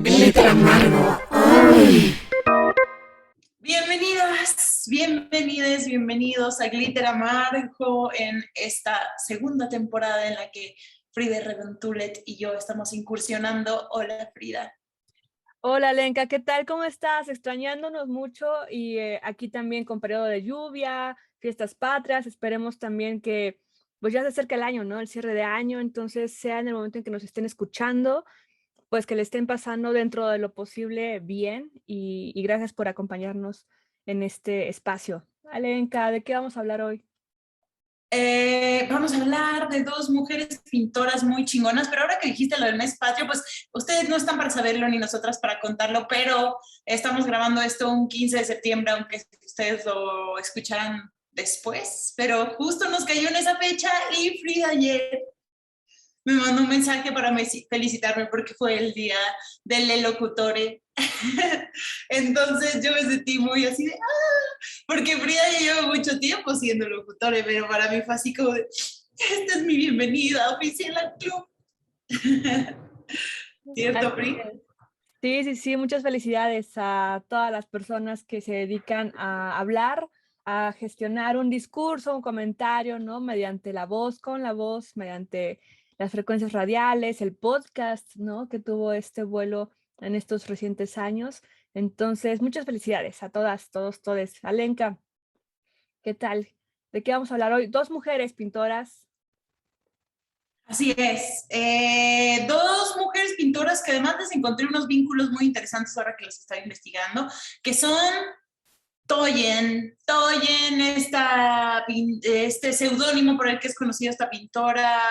Glitter amargo. ¡Ay! Bienvenidas, bienvenides, bienvenidos a Glitter Amargo en esta segunda temporada en la que Frida Rebontulet y yo estamos incursionando. Hola, Frida. Hola Lenka, ¿qué tal? ¿Cómo estás? Extrañándonos mucho y aquí también con periodo de lluvia, fiestas patrias, esperemos también que pues ya se acerca el año, ¿no? El cierre de año, entonces sea en el momento en que nos estén escuchando, pues que le estén pasando dentro de lo posible bien y gracias por acompañarnos en este espacio. Lenka, ¿de qué vamos a hablar hoy? Vamos a hablar de dos mujeres pintoras muy chingonas, pero ahora que dijiste lo del mes patrio, pues ustedes no están para saberlo ni nosotras para contarlo, pero estamos grabando esto un 15 de septiembre, aunque ustedes lo escucharan después, pero justo nos cayó en esa fecha y Frida ayer me mandó un mensaje para felicitarme porque fue el día del locutore. Entonces yo me sentí muy así de, porque Frida ya lleva mucho tiempo siendo locutore, pero para mí fue así como de, esta es mi bienvenida oficial al club. ¿Cierto, Frida? Sí, sí, sí, muchas felicidades a todas las personas que se dedican a hablar, a gestionar un discurso, un comentario, ¿no? Mediante la voz, con la voz, mediante las frecuencias radiales, el podcast, ¿no? Que tuvo este vuelo en estos recientes años. Entonces, muchas felicidades a todas, todos, todes. Alenka, ¿qué tal? ¿De qué vamos a hablar hoy? Dos mujeres pintoras. Así es. Dos mujeres pintoras que además les encontré unos vínculos muy interesantes ahora que los estaba investigando, que son Toyen, este seudónimo por el que es conocida esta pintora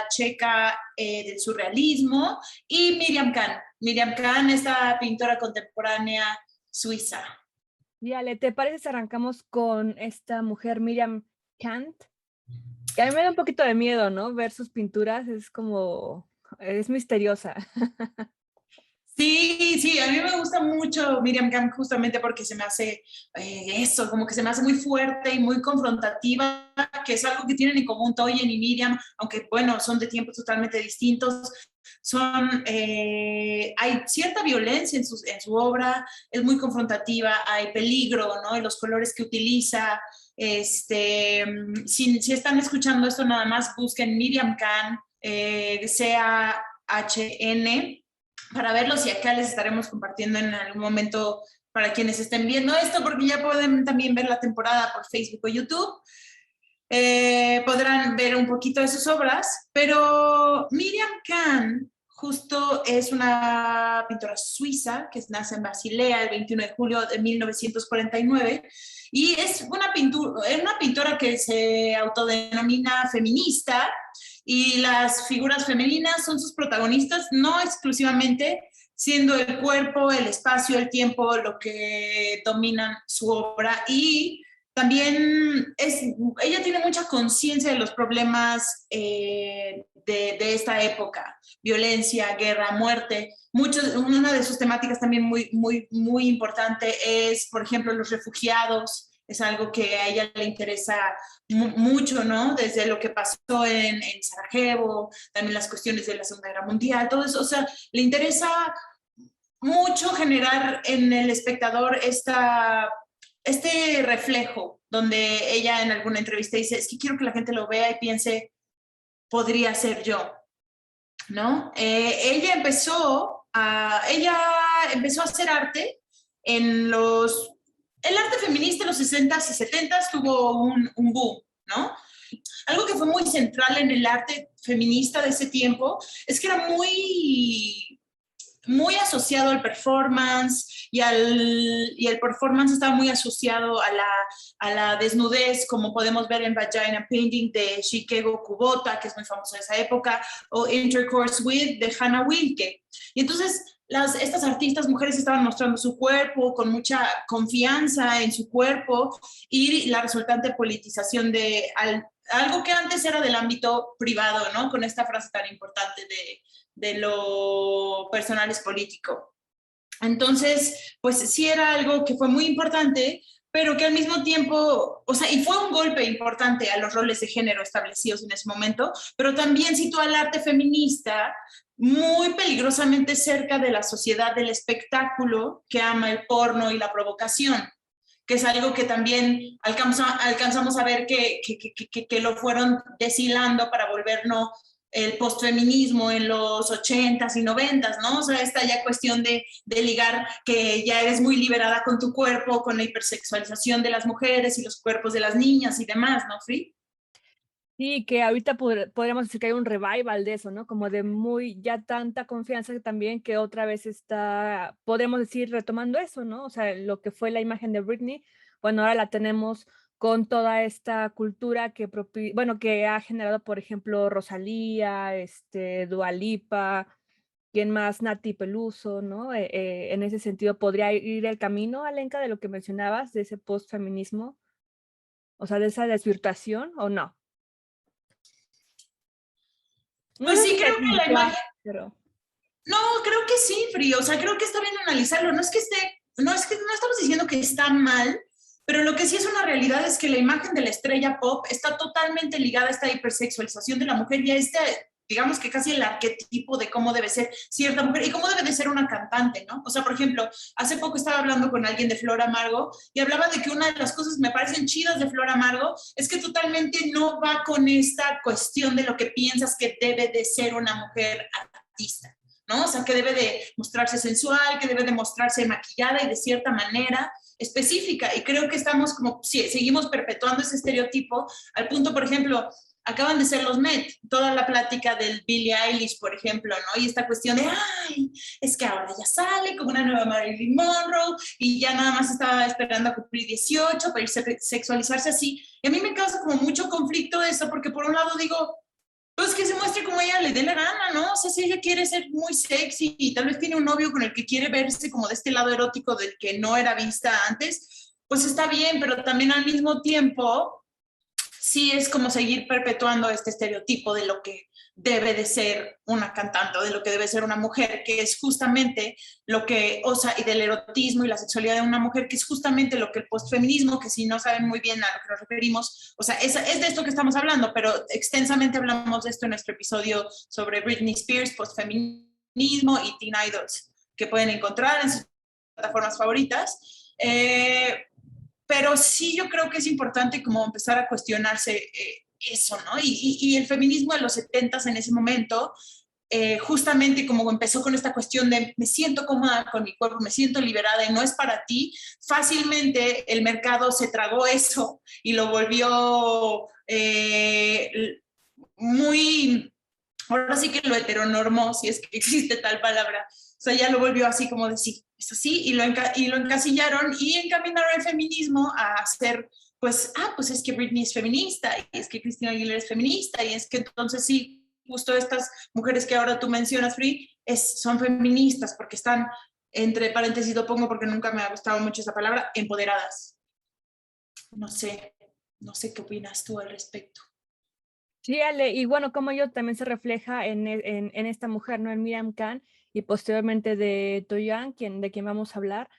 checa del surrealismo, y Miriam Kahn, esta pintora contemporánea suiza. Y Ale, ¿te parece si arrancamos con esta mujer, Miriam Kant? Que a mí me da un poquito de miedo, ¿no? Ver sus pinturas, es como, es misteriosa. Sí, sí, a mí me gusta mucho Miriam Kahn justamente porque se me hace eso, como que se me hace muy fuerte y muy confrontativa, que es algo que tienen en común Toyen y Miriam, aunque bueno, son de tiempos totalmente distintos. Hay cierta violencia en su obra, es muy confrontativa, hay peligro, ¿no? En los colores que utiliza. Si están escuchando esto, nada más busquen Miriam Kahn, CAHN, para verlos, y acá les estaremos compartiendo en algún momento para quienes estén viendo esto, porque ya pueden también ver la temporada por Facebook o YouTube. Podrán ver un poquito de sus obras, pero Miriam Kahn justo es una pintora suiza que nace en Basilea el 21 de julio de 1949 y es una pintora que se autodenomina feminista, y las figuras femeninas son sus protagonistas, no exclusivamente, siendo el cuerpo, el espacio, el tiempo lo que dominan su obra. Y también ella tiene mucha conciencia de los problemas de esta época: violencia, guerra, muerte. Una de sus temáticas también muy importante es, por ejemplo, los refugiados. Es algo que a ella le interesa mucho, ¿no? Desde lo que pasó en Sarajevo, también las cuestiones de la Segunda Guerra Mundial, todo eso. O sea, le interesa mucho generar en el espectador este reflejo, donde ella en alguna entrevista dice, es que quiero que la gente lo vea y piense, podría ser yo, ¿no? Ella empezó a hacer arte el arte feminista en los 60s y 70s tuvo un boom, ¿no? Algo que fue muy central en el arte feminista de ese tiempo es que era muy asociado al performance, y el performance estaba muy asociado a la desnudez, como podemos ver en Vagina Painting de Shigeko Kubota, que es muy famoso de esa época, o Intercourse With de Hannah Wilke. Y entonces estas artistas mujeres estaban mostrando su cuerpo con mucha confianza en su cuerpo, y la resultante politización de algo que antes era del ámbito privado, ¿no? Con esta frase tan importante de lo personal es político. Entonces, pues sí era algo que fue muy importante, pero que al mismo tiempo, o sea, y fue un golpe importante a los roles de género establecidos en ese momento, pero también sitúa al arte feminista muy peligrosamente cerca de la sociedad del espectáculo que ama el porno y la provocación, que es algo que también alcanzamos a ver que lo fueron deshilando para volvernos el postfeminismo en los 80s y 90s, ¿no? O sea, esta ya cuestión de ligar que ya eres muy liberada con tu cuerpo, con la hipersexualización de las mujeres y los cuerpos de las niñas y demás, ¿no, Free? Sí, que ahorita podríamos decir que hay un revival de eso, ¿no? Como de muy, ya tanta confianza también que otra vez está, podemos decir, retomando eso, ¿no? O sea, lo que fue la imagen de Britney, bueno, ahora la tenemos con toda esta cultura que, bueno, que ha generado, por ejemplo, Rosalía, Dua Lipa, ¿quién más? Nati Peluso, ¿no? En ese sentido, ¿podría ir el camino, Alenka, de lo que mencionabas, de ese postfeminismo? O sea, de esa desvirtuación, ¿o no? No Pues sé sí, si creo que la ya, imagen, pero no, creo que sí, Free, o sea, creo que está bien analizarlo, no es que no es que no estamos diciendo que está mal, pero lo que sí es una realidad es que la imagen de la estrella pop está totalmente ligada a esta hipersexualización de la mujer y a este, digamos que casi el arquetipo de cómo debe ser cierta mujer y cómo debe de ser una cantante, ¿no? O sea, por ejemplo, hace poco estaba hablando con alguien de Flor Amargo y hablaba de que una de las cosas que me parecen chidas de Flor Amargo es que totalmente no va con esta cuestión de lo que piensas que debe de ser una mujer artista, ¿no? O sea, que debe de mostrarse sensual, que debe de mostrarse maquillada y de cierta manera específica. Y creo que estamos como, sí, seguimos perpetuando ese estereotipo al punto, por ejemplo, acaban de ser los Met, toda la plática del Billie Eilish, por ejemplo, ¿no? Y esta cuestión de, ay, es que ahora ya sale como una nueva Marilyn Monroe y ya nada más estaba esperando a cumplir 18 para irse a sexualizarse así. Y a mí me causa como mucho conflicto eso, porque por un lado digo, pues que se muestre como ella le dé la gana, ¿no? O sea, si ella quiere ser muy sexy y tal vez tiene un novio con el que quiere verse como de este lado erótico del que no era vista antes, pues está bien, pero también al mismo tiempo sí es como seguir perpetuando este estereotipo de lo que debe de ser una cantante o de lo que debe ser una mujer, que es justamente lo que, o sea, y del erotismo y la sexualidad de una mujer, que es justamente lo que el postfeminismo, que si no saben muy bien a lo que nos referimos, o sea, es de esto que estamos hablando, pero extensamente hablamos de esto en nuestro episodio sobre Britney Spears, postfeminismo y teen idols, que pueden encontrar en sus plataformas favoritas. Pero sí yo creo que es importante como empezar a cuestionarse eso, ¿no? Y el feminismo de los 70s en ese momento, justamente como empezó con esta cuestión de me siento cómoda con mi cuerpo, me siento liberada y no es para ti, fácilmente el mercado se tragó eso y lo volvió muy, ahora sí que lo heteronormó, si es que existe tal palabra. O sea, ya lo volvió así como de sí, es así, y lo encasillaron y encaminaron el feminismo a hacer, pues, pues es que Britney es feminista, y es que Christina Aguilera es feminista, y es que entonces sí, justo estas mujeres que ahora tú mencionas, Free, son feministas porque están, entre paréntesis lo pongo porque nunca me ha gustado mucho esa palabra, empoderadas. No sé, no sé qué opinas tú al respecto. sí, Ale, y bueno, como ello también se refleja en esta mujer, ¿no? En Miriam Khan y posteriormente de Toyan, de quien vamos a hablar,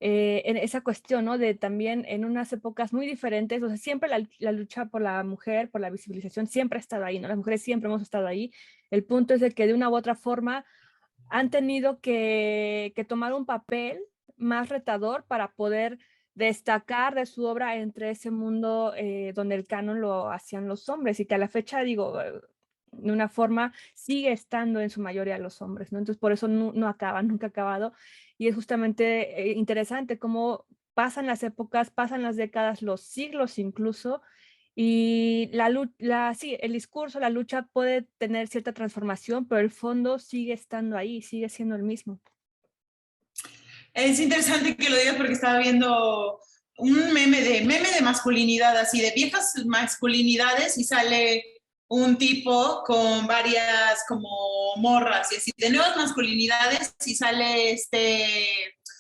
en esa cuestión, ¿no? De también en unas épocas muy diferentes, o sea, siempre la lucha por la mujer, por la visibilización, siempre ha estado ahí, ¿no? Las mujeres siempre hemos estado ahí. El punto es de que de una u otra forma han tenido que tomar un papel más retador para poder destacar de su obra entre ese mundo donde el canon lo hacían los hombres y que a la fecha, digo, de una forma sigue estando en su mayoría los hombres, ¿no? Entonces por eso no acaba, nunca ha acabado. Y es justamente interesante cómo pasan las épocas, pasan las décadas, los siglos incluso, y sí, el discurso, la lucha puede tener cierta transformación, pero el fondo sigue estando ahí, sigue siendo el mismo. Es interesante que lo digas porque estaba viendo un meme de masculinidad, así de viejas masculinidades y sale un tipo con varias como morras y así de nuevas masculinidades y sale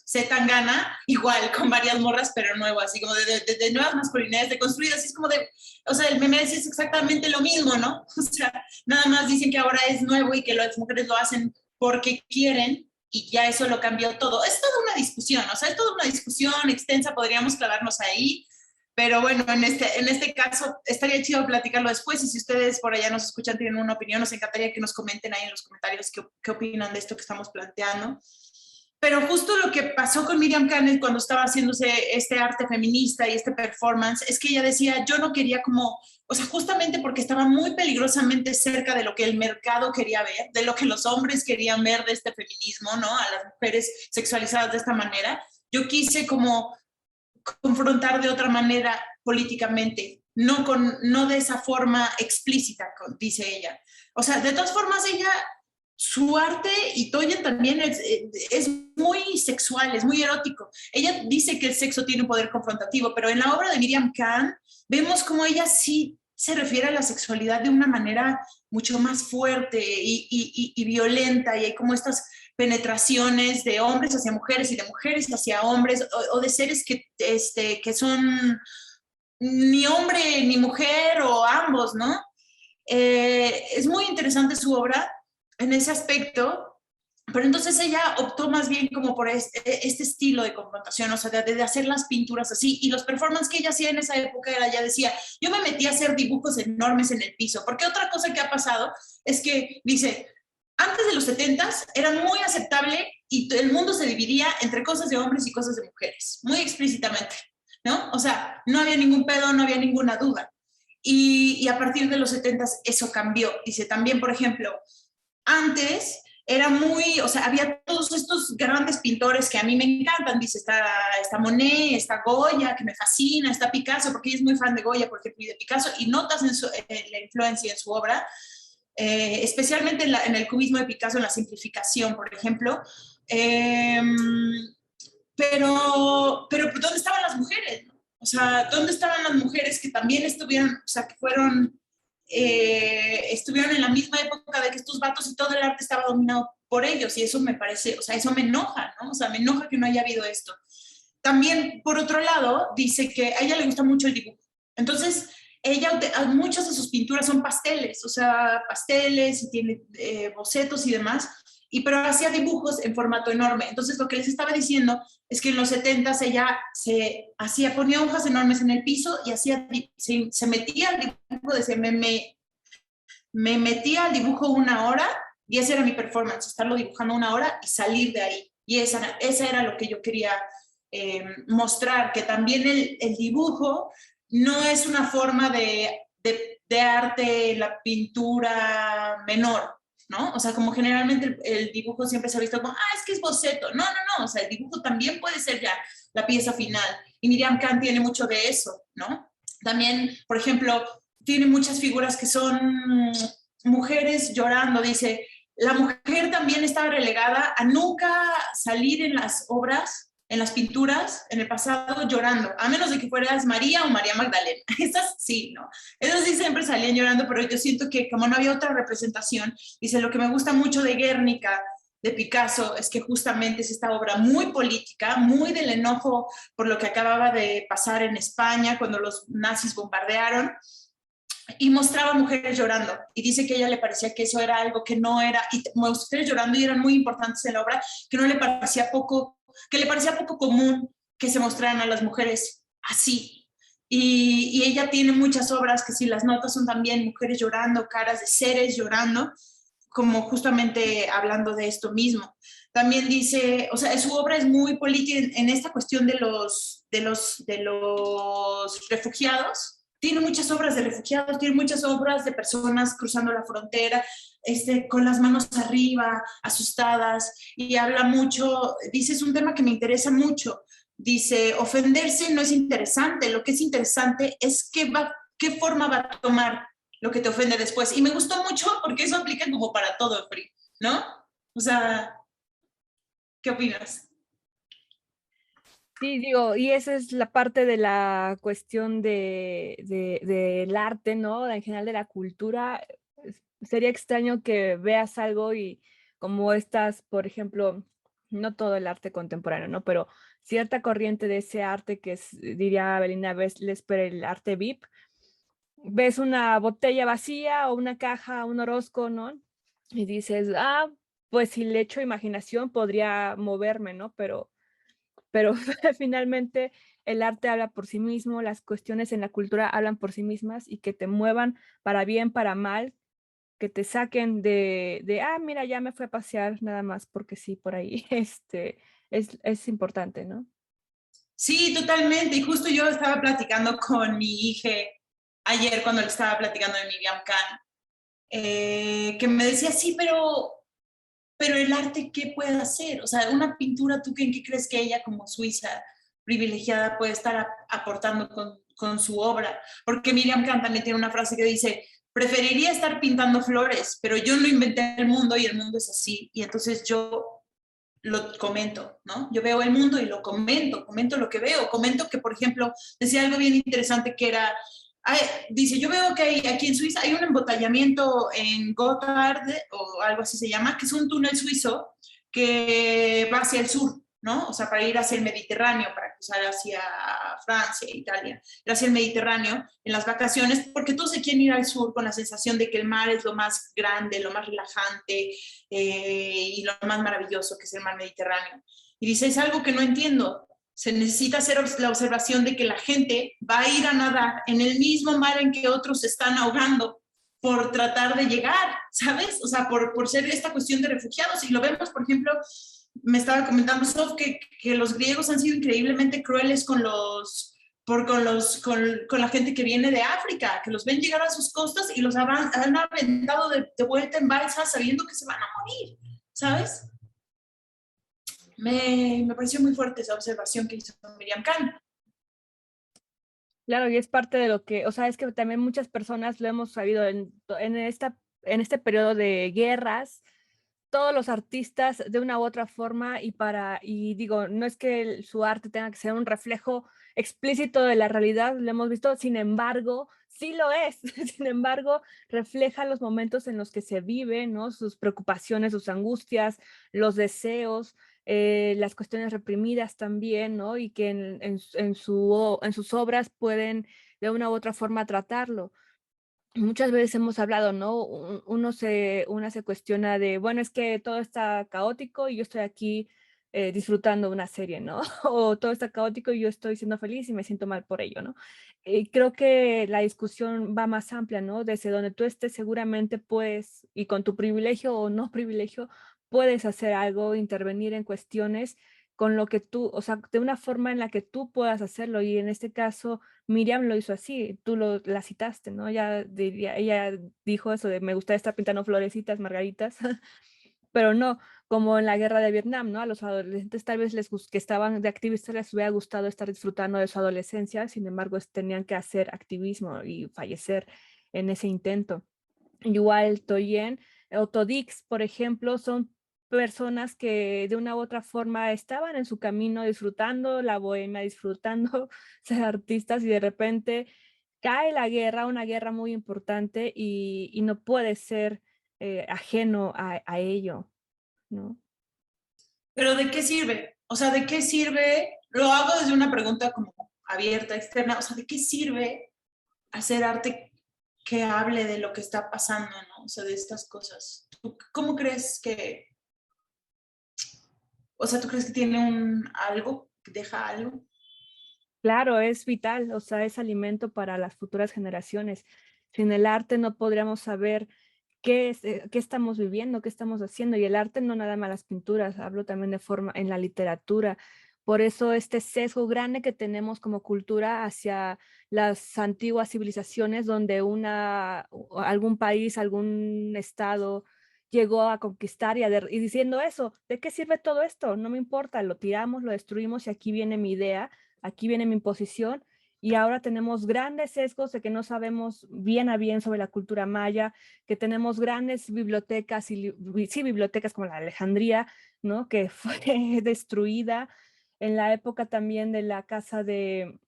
Z Tangana igual con varias morras pero nuevas, así como de nuevas masculinidades deconstruidas, así es como de, o sea, el meme es exactamente lo mismo, ¿no? O sea, nada más dicen que ahora es nuevo y que las mujeres lo hacen porque quieren y ya eso lo cambió todo. Es toda una discusión, o sea, es toda una discusión extensa, podríamos clavarnos ahí, pero bueno, en este caso estaría chido platicarlo después, y si ustedes por allá nos escuchan, tienen una opinión, nos encantaría que nos comenten ahí en los comentarios qué opinan de esto que estamos planteando. Pero justo lo que pasó con Miriam Canet cuando estaba haciéndose este arte feminista y este performance, es que ella decía, yo no quería como, o sea, justamente porque estaba muy peligrosamente cerca de lo que el mercado quería ver, de lo que los hombres querían ver de este feminismo, ¿no? A las mujeres sexualizadas de esta manera, yo quise como confrontar de otra manera políticamente, no de esa forma explícita, dice ella. O sea, de todas formas, ella, su arte, y Toyen también es muy sexual, es muy erótico. Ella dice que el sexo tiene un poder confrontativo, pero en la obra de Miriam Can vemos como ella sí se refiere a la sexualidad de una manera mucho más fuerte y violenta, y hay como estas penetraciones de hombres hacia mujeres y de mujeres hacia hombres, o de seres que son ni hombre ni mujer o ambos, ¿no? Es muy interesante su obra en ese aspecto, pero entonces ella optó más bien como por este estilo de confrontación, o sea, de hacer las pinturas así, y los performances que ella hacía en esa época era, ya decía, yo me metí a hacer dibujos enormes en el piso, porque otra cosa que ha pasado es que, dice, antes de los 70s era muy aceptable y el mundo se dividía entre cosas de hombres y cosas de mujeres, muy explícitamente, ¿no? O sea, no había ningún pedo, no había ninguna duda. Y a partir de los 70s eso cambió. Dice, también, por ejemplo, antes era muy, o sea, había todos estos grandes pintores que a mí me encantan, dice, está Monet, está Goya, que me fascina, está Picasso, porque ella es muy fan de Goya, por ejemplo, y de Picasso, y notas la influencia en su obra, especialmente en el cubismo de Picasso, en la simplificación, por ejemplo. Eh, pero ¿dónde estaban las mujeres? ¿No? O sea, ¿dónde estaban las mujeres que también estuvieron, o sea, que estuvieron en la misma época de que estos vatos y todo el arte estaba dominado por ellos? Y eso me parece, o sea, eso me enoja, ¿no? O sea, me enoja que no haya habido esto. También, por otro lado, dice que a ella le gusta mucho el dibujo. Entonces, muchas de sus pinturas son pasteles, o sea, pasteles, y tiene bocetos y demás, pero hacía dibujos en formato enorme. Entonces, lo que les estaba diciendo es que en los 70s ella ponía hojas enormes en el piso y se metía al dibujo, decía, me metía al dibujo una hora, y esa era mi performance, estarlo dibujando una hora y salir de ahí. Y esa era lo que yo quería mostrar, que también el dibujo no es una forma de arte, la pintura menor, ¿no? O sea, como generalmente el dibujo siempre se ha visto como, es que es boceto. No, no, no, o sea, el dibujo también puede ser ya la pieza final. Y Miriam Can tiene mucho de eso, ¿no? También, por ejemplo, tiene muchas figuras que son mujeres llorando. Dice, la mujer también estaba relegada a nunca salir en las obras, en las pinturas, en el pasado, llorando, a menos de que fueras María o María Magdalena. Esas sí, ¿no? Esas sí siempre salían llorando, pero yo siento que como no había otra representación, dice, lo que me gusta mucho de Guernica, de Picasso, es que justamente es esta obra muy política, muy del enojo por lo que acababa de pasar en España cuando los nazis bombardearon, y mostraba mujeres llorando, y dice que a ella le parecía que eso era algo que no era, y mujeres llorando y eran muy importantes en la obra, que no le parecía poco, que le parecía poco común que se mostraran a las mujeres así. Y ella tiene muchas obras que, si las notas, son también mujeres llorando, caras de seres llorando, como justamente hablando de esto mismo. También dice, o sea, su obra es muy política en esta cuestión de los refugiados. Tiene muchas obras de refugiados, tiene muchas obras de personas cruzando la frontera, con las manos arriba, asustadas, y habla mucho, dice, es un tema que me interesa mucho. Dice, ofenderse no es interesante, lo que es interesante es qué forma va a tomar lo que te ofende después. Y me gustó mucho porque eso aplica como para todo, Free, ¿no? O sea, ¿qué opinas? Sí, digo, y esa es la parte de la cuestión del arte, ¿no? En general de la cultura. Sería extraño que veas algo y como estas, por ejemplo, no todo el arte contemporáneo, ¿no? Pero cierta corriente de ese arte que es, diría Belinda Lesper, el arte VIP. Ves una botella vacía o una caja, un orozco, ¿no? Y dices, pues si le echo imaginación podría moverme, ¿no? Pero finalmente el arte habla por sí mismo, las cuestiones en la cultura hablan por sí mismas y que te muevan para bien, para mal, que te saquen de mira, ya me fui a pasear nada más porque sí, por ahí, es importante, ¿no? Sí, totalmente. Y justo yo estaba platicando con mi hija ayer cuando le estaba platicando de Miriam Khan, que me decía, sí, pero el arte, ¿qué puede hacer? O sea, una pintura, ¿tú en qué crees que ella como suiza privilegiada puede estar aportando con su obra? Porque Miriam Khan también tiene una frase que dice, preferiría estar pintando flores, pero yo no inventé el mundo y el mundo es así. Y entonces yo lo comento, ¿no? Yo veo el mundo y lo comento lo que veo, comento que, por ejemplo, decía algo bien interesante que era, dice, yo veo que aquí en Suiza hay un embotellamiento en Gotthard, o algo así se llama, que es un túnel suizo que va hacia el sur, ¿no? O sea, para ir hacia el Mediterráneo, para cruzar hacia Francia, Italia, ir hacia el Mediterráneo en las vacaciones, porque todos se quieren ir al sur con la sensación de que el mar es lo más grande, lo más relajante, y lo más maravilloso que es el mar Mediterráneo. Y dice, es algo que no entiendo. Se necesita hacer la observación de que la gente va a ir a nadar en el mismo mar en que otros se están ahogando por tratar de llegar, ¿sabes? O sea, por ser esta cuestión de refugiados. Y lo vemos, por ejemplo, me estaba comentando Sof que los griegos han sido increíblemente crueles con la gente que viene de África, que los ven llegar a sus costas y los han aventado de vuelta en balsa sabiendo que se van a morir, ¿sabes? Me pareció muy fuerte esa observación que hizo Miriam Khan. Claro, y es parte de lo que, o sea, es que también muchas personas lo hemos sabido en este periodo de guerras, todos los artistas de una u otra forma y digo, no es que su arte tenga que ser un reflejo explícito de la realidad, lo hemos visto, sin embargo, sí lo es, sin embargo, refleja los momentos en los que se vive, ¿no? Sus preocupaciones, sus angustias, los deseos, las cuestiones reprimidas también, ¿no? Y que en sus obras pueden de una u otra forma tratarlo. Muchas veces hemos hablado, ¿no? Una se cuestiona de, bueno, es que todo está caótico y yo estoy aquí disfrutando una serie, ¿no? O todo está caótico y yo estoy siendo feliz y me siento mal por ello, ¿no? Creo que la discusión va más amplia, ¿no? Desde donde tú estés seguramente puedes, y con tu privilegio o no privilegio, puedes hacer algo, intervenir en cuestiones con lo que tú, o sea, de una forma en la que tú puedas hacerlo. Y en este caso, Miriam lo hizo así, la citaste, ¿no? Ella dijo eso de me gustaría estar pintando florecitas, margaritas, pero no, como en la guerra de Vietnam, ¿no? A los adolescentes tal vez que estaban de activistas les hubiera gustado estar disfrutando de su adolescencia, sin embargo, tenían que hacer activismo y fallecer en ese intento. Igual Toyen o Todix, por ejemplo, son personas que de una u otra forma estaban en su camino disfrutando la bohemia, disfrutando ser artistas y de repente cae la guerra, una guerra muy importante y no puede ser ajeno a ello, ¿no? Pero ¿de qué sirve? O sea, ¿de qué sirve? Lo hago desde una pregunta como abierta, externa. O sea, ¿de qué sirve hacer arte que hable de lo que está pasando, ¿no? O sea, de estas cosas. ¿Tú cómo crees que, o sea, tú crees que tiene algo, que deja algo? Claro, es vital, o sea, es alimento para las futuras generaciones. Sin el arte no podríamos saber qué estamos viviendo, qué estamos haciendo. Y el arte no nada más las pinturas, hablo también de forma en la literatura. Por eso este sesgo grande que tenemos como cultura hacia las antiguas civilizaciones donde algún país, algún estado llegó a conquistar y diciendo eso, ¿de qué sirve todo esto? No me importa, lo tiramos, lo destruimos y aquí viene mi idea, aquí viene mi imposición. Y ahora tenemos grandes sesgos de que no sabemos bien a bien sobre la cultura maya, que tenemos grandes bibliotecas, sí, bibliotecas como la Alejandría, ¿no? Que fue destruida en la época también de la casa de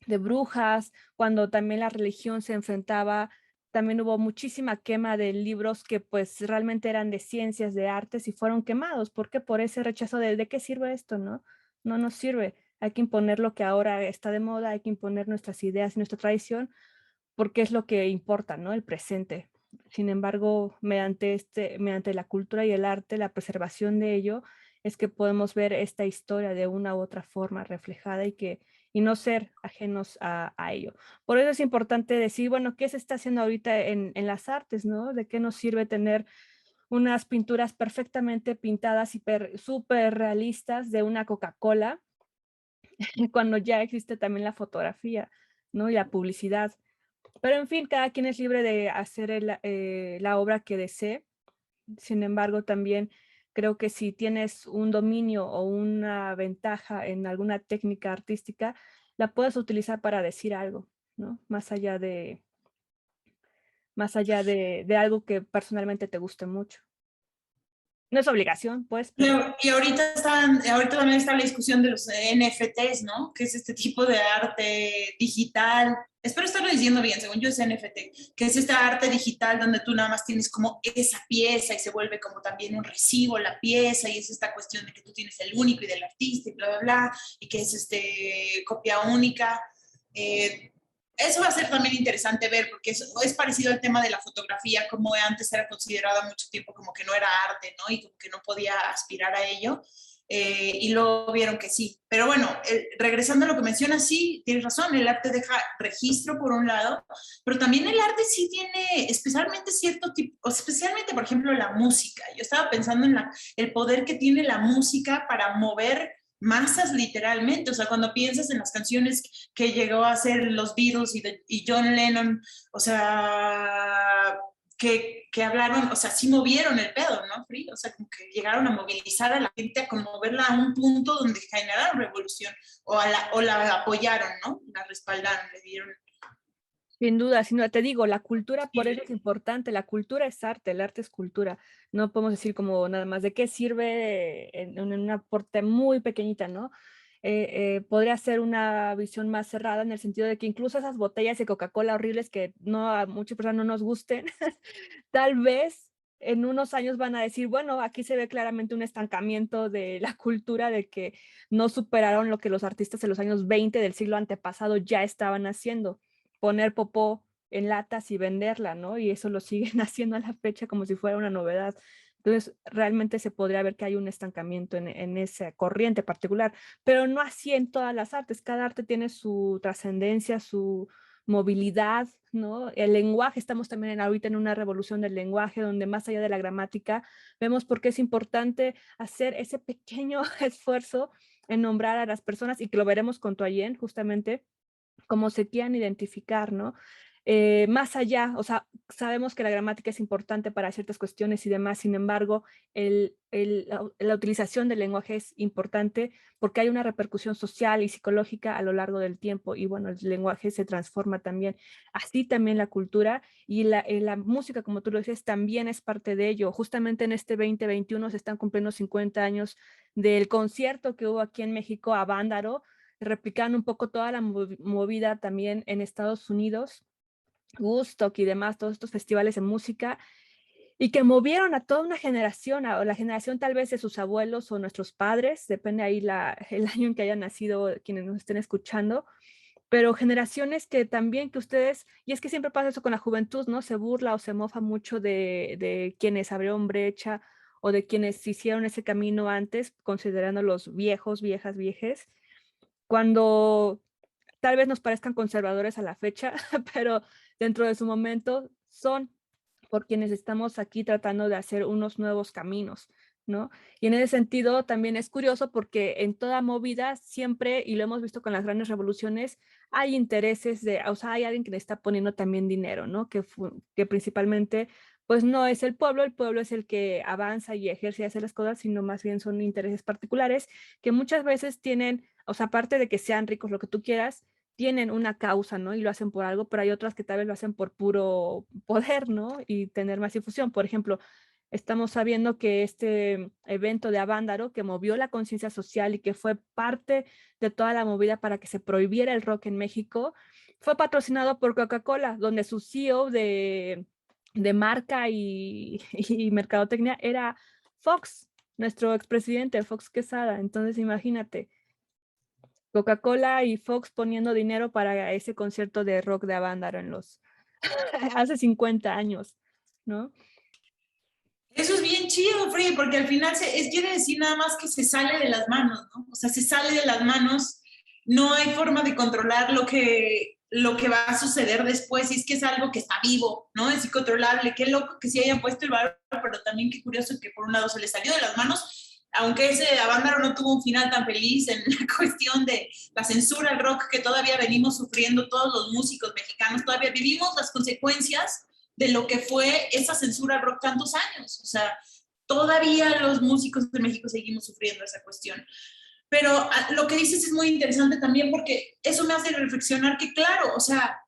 brujas, cuando también la religión se enfrentaba, también hubo muchísima quema de libros que pues realmente eran de ciencias, de artes y fueron quemados. ¿Por qué? Por ese rechazo de qué sirve esto, ¿no? No nos sirve. Hay que imponer lo que ahora está de moda, hay que imponer nuestras ideas y nuestra tradición porque es lo que importa, ¿no? El presente. Sin embargo, mediante la cultura y el arte, la preservación de ello, es que podemos ver esta historia de una u otra forma reflejada y no ser ajenos a ello. Por eso es importante decir, bueno, ¿qué se está haciendo ahorita en las artes, no? ¿De qué nos sirve tener unas pinturas perfectamente pintadas, súper realistas de una Coca-Cola, cuando ya existe también la fotografía, ¿no? Y la publicidad? Pero en fin, cada quien es libre de hacer la obra que desee. Sin embargo, también creo que si tienes un dominio o una ventaja en alguna técnica artística, la puedes utilizar para decir algo, ¿no? Más allá de algo que personalmente te guste mucho. No es obligación, pues, pero Y ahorita también está la discusión de los NFTs, ¿no? Que es este tipo de arte digital. Espero estarlo diciendo bien, según yo es NFT, que es esta arte digital donde tú nada más tienes como esa pieza y se vuelve como también un recibo la pieza y es esta cuestión de que tú tienes el único y del artista y bla, bla, bla, y que es copia única. Eso va a ser también interesante ver, porque es parecido al tema de la fotografía, como antes era considerada mucho tiempo como que no era arte, ¿no? Y como que no podía aspirar a ello. Y luego vieron que sí. Pero bueno, regresando a lo que mencionas, sí, tienes razón, el arte deja registro por un lado, pero también el arte sí tiene especialmente cierto tipo, especialmente por ejemplo la música. Yo estaba pensando en el poder que tiene la música para mover masas literalmente, o sea, cuando piensas en las canciones que llegó a hacer los Beatles y John Lennon, o sea, que hablaron, o sea, sí movieron el pedo, ¿no, Free? O sea, como que llegaron a movilizar a la gente, a conmoverla a un punto donde generaron revolución, o la apoyaron, ¿no? La respaldaron, le dieron. sin duda, sin duda, te digo, la cultura por eso es importante, la cultura es arte, el arte es cultura. No podemos decir como nada más de qué sirve en una aporte muy pequeñita, ¿no? Podría ser una visión más cerrada en el sentido de que incluso esas botellas de Coca-Cola horribles que no a muchas personas no nos gusten, tal vez en unos años van a decir, bueno, aquí se ve claramente un estancamiento de la cultura de que no superaron lo que los artistas en los años 20 del siglo antepasado ya estaban haciendo, poner popó en latas y venderla, ¿no? Y eso lo siguen haciendo a la fecha como si fuera una novedad. Entonces, realmente se podría ver que hay un estancamiento en esa corriente particular, pero no así en todas las artes. Cada arte tiene su trascendencia, su movilidad, ¿no? El lenguaje, estamos también ahorita en una revolución del lenguaje, donde más allá de la gramática, vemos por qué es importante hacer ese pequeño esfuerzo en nombrar a las personas y que lo veremos con Toyen, justamente, como se quieran identificar, ¿no? Más allá, o sea, sabemos que la gramática es importante para ciertas cuestiones y demás, sin embargo, la utilización del lenguaje es importante porque hay una repercusión social y psicológica a lo largo del tiempo y bueno, el lenguaje se transforma también, así también la cultura y la música, como tú lo dices, también es parte de ello. Justamente en este 2021 se están cumpliendo 50 años del concierto que hubo aquí en México a Vándaro, replicando un poco toda la movida también en Estados Unidos, Woodstock y demás, todos estos festivales de música, y que movieron a toda una generación, a la generación tal vez de sus abuelos o nuestros padres, depende ahí el año en que hayan nacido quienes nos estén escuchando, pero generaciones que también que ustedes, y es que siempre pasa eso con la juventud, ¿no? Se burla o se mofa mucho de quienes abrieron brecha o de quienes hicieron ese camino antes, considerándolos viejos, viejas, viejes, cuando tal vez nos parezcan conservadores a la fecha, pero dentro de su momento son por quienes estamos aquí tratando de hacer unos nuevos caminos, ¿no? Y en ese sentido también es curioso porque en toda movida siempre, y lo hemos visto con las grandes revoluciones, hay intereses o sea, hay alguien que le está poniendo también dinero, ¿no? Que principalmente, pues no es el pueblo es el que avanza y ejerce y hace las cosas, sino más bien son intereses particulares que muchas veces tienen, o sea, aparte de que sean ricos, lo que tú quieras, tienen una causa, ¿no? Y lo hacen por algo, pero hay otras que tal vez lo hacen por puro poder, ¿no? Y tener más difusión. Por ejemplo, estamos sabiendo que este evento de Avándaro, que movió la conciencia social y que fue parte de toda la movida para que se prohibiera el rock en México, fue patrocinado por Coca-Cola, donde su CEO de marca y mercadotecnia era Fox, nuestro expresidente Fox Quesada. Entonces, imagínate, Coca-Cola y Fox poniendo dinero para ese concierto de rock de Avándaro hace 50 años. ¿no? Eso es bien chido, Free, porque al final quiere decir nada más que se sale de las manos, ¿no? O sea, se sale de las manos, no hay forma de controlar lo que va a suceder después, y es que es algo que está vivo, ¿no? Es incontrolable. Qué loco que sí hayan puesto el valor, pero también qué curioso que por un lado se le salió de las manos, aunque ese Avándaro no tuvo un final tan feliz en la cuestión de la censura al rock que todavía venimos sufriendo todos los músicos mexicanos, todavía vivimos las consecuencias de lo que fue esa censura al rock tantos años. O sea, todavía los músicos de México seguimos sufriendo esa cuestión. Pero lo que dices es muy interesante también porque eso me hace reflexionar que, claro, o sea,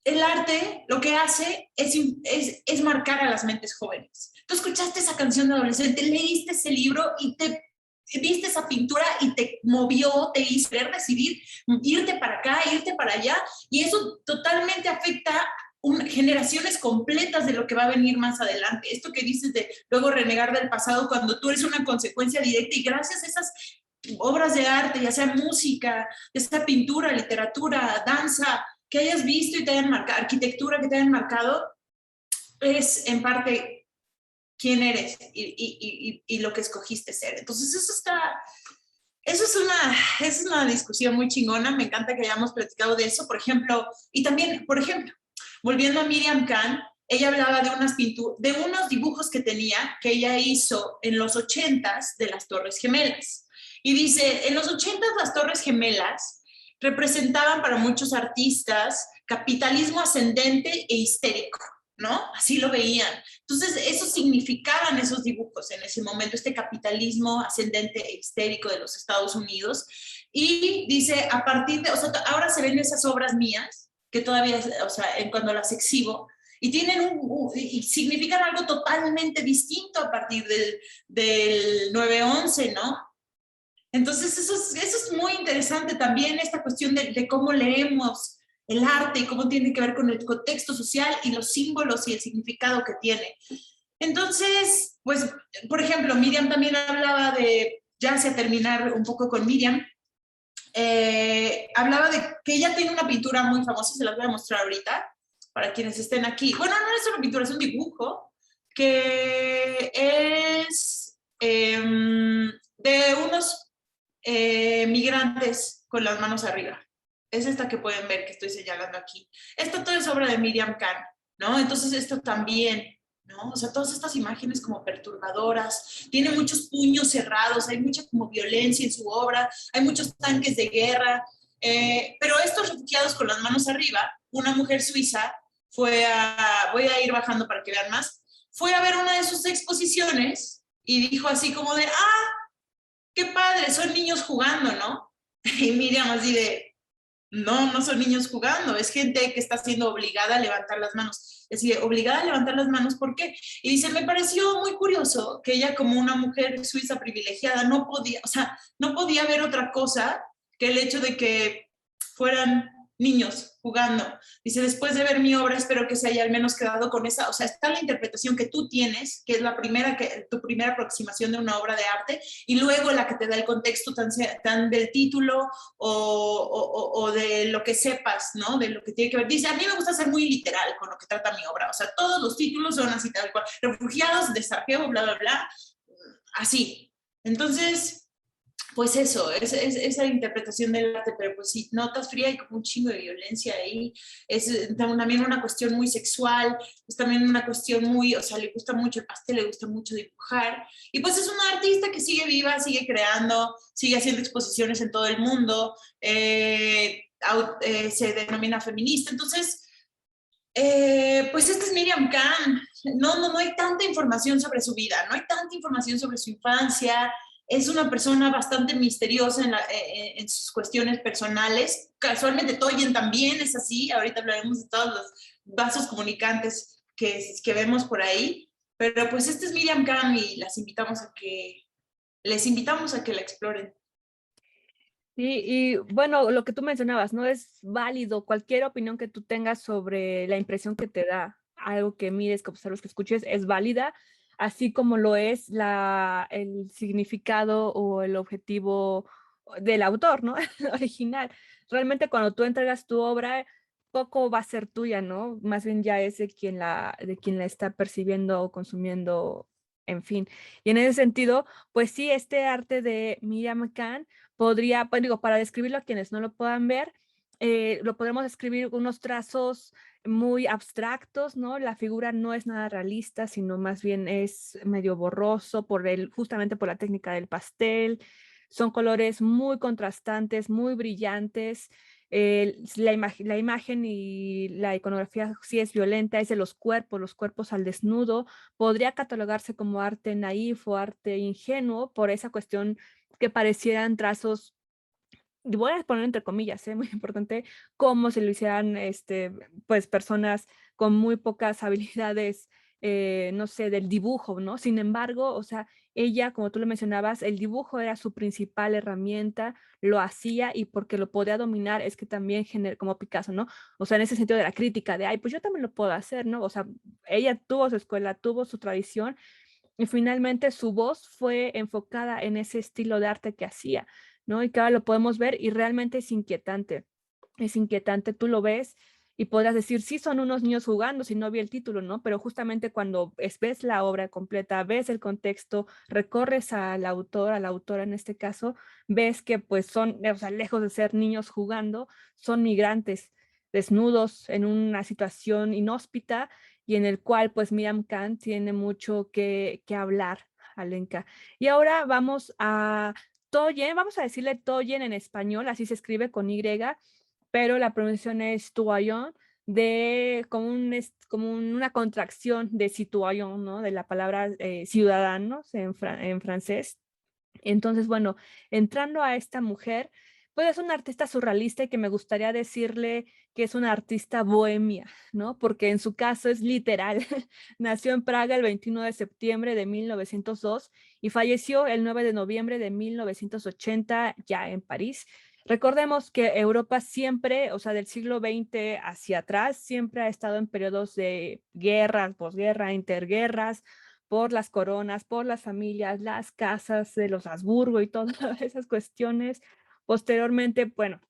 el arte lo que hace es marcar a las mentes jóvenes. Tú escuchaste esa canción de adolescente, leíste ese libro y te viste esa pintura y te movió, te hizo querer decidir irte para acá, irte para allá, y eso totalmente afecta generaciones completas de lo que va a venir más adelante. Esto que dices de luego renegar del pasado cuando tú eres una consecuencia directa y gracias a esas obras de arte, ya sea música, ya sea pintura, literatura, danza, que hayas visto y te hayan marcado, arquitectura que te hayan marcado, es en parte quién eres y lo que escogiste ser. Entonces eso es una discusión muy chingona, me encanta que hayamos platicado de eso, por ejemplo, y también, por ejemplo, volviendo a Miriam Khan, ella hablaba de de unos dibujos que tenía, que ella hizo en los 80s de las Torres Gemelas. Y dice, en los 80s las Torres Gemelas representaban para muchos artistas capitalismo ascendente e histérico, ¿no? Así lo veían. Entonces, eso significaban esos dibujos en ese momento, este capitalismo ascendente e histérico de los Estados Unidos. Y dice, a partir de, o sea, ahora se ven esas obras mías, que todavía, o sea, cuando las exhibo, y tienen y significan algo totalmente distinto a partir del 9/11, ¿no? Entonces, eso es muy interesante también, esta cuestión de cómo leemos el arte y cómo tiene que ver con el contexto social y los símbolos y el significado que tiene. Entonces, pues, por ejemplo, Miriam también hablaba de, ya hacia terminar un poco con Miriam, hablaba de que ella tiene una pintura muy famosa, se las voy a mostrar ahorita, para quienes estén aquí. Bueno, no es una pintura, es un dibujo que es de unos migrantes con las manos arriba. Es esta que pueden ver que estoy señalando aquí. Esto todo es obra de Miriam Khan, ¿no? Entonces esto también, ¿no? O sea, todas estas imágenes como perturbadoras, tiene muchos puños cerrados, hay mucha como violencia en su obra, hay muchos tanques de guerra, pero estos refugiados con las manos arriba, una mujer suiza voy a ir bajando para que vean más, fue a ver una de sus exposiciones y dijo así como de, qué padre, son niños jugando, ¿no? Y Miriam así de, no son niños jugando, es gente que está siendo obligada a levantar las manos. Es decir, obligada a levantar las manos, ¿por qué? Y dice, me pareció muy curioso que ella como una mujer suiza privilegiada no podía ver otra cosa que el hecho de que fueran niños jugando. Dice, después de ver mi obra, espero que se haya al menos quedado con esa, o sea, está la interpretación que tú tienes, que es tu primera aproximación de una obra de arte, y luego la que te da el contexto tan del título o de lo que sepas, ¿no? De lo que tiene que ver. Dice, a mí me gusta ser muy literal con lo que trata mi obra, o sea, todos los títulos son así tal cual, refugiados de saqueo, bla, bla, bla, así. Entonces, pues eso, esa interpretación del arte, pero pues si notas fría hay como un chingo de violencia ahí, es también una cuestión muy sexual, es también una cuestión muy, o sea, le gusta mucho el pastel, le gusta mucho dibujar, y pues es una artista que sigue viva, sigue creando, sigue haciendo exposiciones en todo el mundo, se denomina feminista, entonces, pues esta es Miriam Khan, no hay tanta información sobre su vida, no hay tanta información sobre su infancia, es una persona bastante misteriosa en sus cuestiones personales. Casualmente Toyen también es así. Ahorita hablaremos de todos los vasos comunicantes que vemos por ahí. Pero pues este es Miriam Khan y les invitamos a que la exploren. Sí, y bueno, lo que tú mencionabas, ¿no? Es válido cualquier opinión que tú tengas sobre la impresión que te da, algo que mires, que observes, que escuches, es válida, así como lo es el significado o el objetivo del autor, ¿no? Original. Realmente cuando tú entregas tu obra, poco va a ser tuya, ¿no? Más bien ya es de quien la está percibiendo o consumiendo, en fin. Y en ese sentido, pues sí, este arte de Miriam Can podría, pues digo, para describirlo a quienes no lo puedan ver, lo podemos describir unos trazos muy abstractos, ¿no? La figura no es nada realista, sino más bien es medio borroso justamente por la técnica del pastel. Son colores muy contrastantes, muy brillantes. La imagen y la iconografía sí es violenta, es de los cuerpos al desnudo. Podría catalogarse como arte naif o arte ingenuo por esa cuestión que parecieran trazos, y voy a poner entre comillas, muy importante, como si lo hicieran pues personas con muy pocas habilidades, no sé, del dibujo, ¿no? Sin embargo, o sea, ella, como tú lo mencionabas, el dibujo era su principal herramienta, lo hacía y porque lo podía dominar es que también como Picasso, ¿no? O sea, en ese sentido de la crítica, de, ay, pues yo también lo puedo hacer, ¿no? O sea, ella tuvo su escuela, tuvo su tradición y finalmente su voz fue enfocada en ese estilo de arte que hacía, ¿no? Y que ahora lo podemos ver y realmente es inquietante, tú lo ves y podrás decir, sí, son unos niños jugando, si no vi el título, ¿no? Pero justamente cuando ves la obra completa, ves el contexto, recorres al autor, a la autora en este caso, ves que pues son, o sea, lejos de ser niños jugando, son migrantes desnudos en una situación inhóspita y en el cual pues Miriam Khan tiene mucho que hablar, Alenka. Y ahora vamos a Toyen, vamos a decirle Toyen en español, así se escribe con Y, pero la pronunciación es Toyon, como una contracción de citoyen, ¿no? De la palabra ciudadanos en francés. Entonces, bueno, entrando a esta mujer, pues es una artista surrealista y que me gustaría decirle que es una artista bohemia, ¿no? Porque en su caso es literal. Nació en Praga el 21 de septiembre de 1902 y falleció el 9 de noviembre de 1980 ya en París. Recordemos que Europa siempre, o sea, del siglo XX hacia atrás, siempre ha estado en periodos de guerras, posguerra, interguerras, por las coronas, por las familias, las casas de los Habsburgo y todas esas cuestiones. Posteriormente, bueno,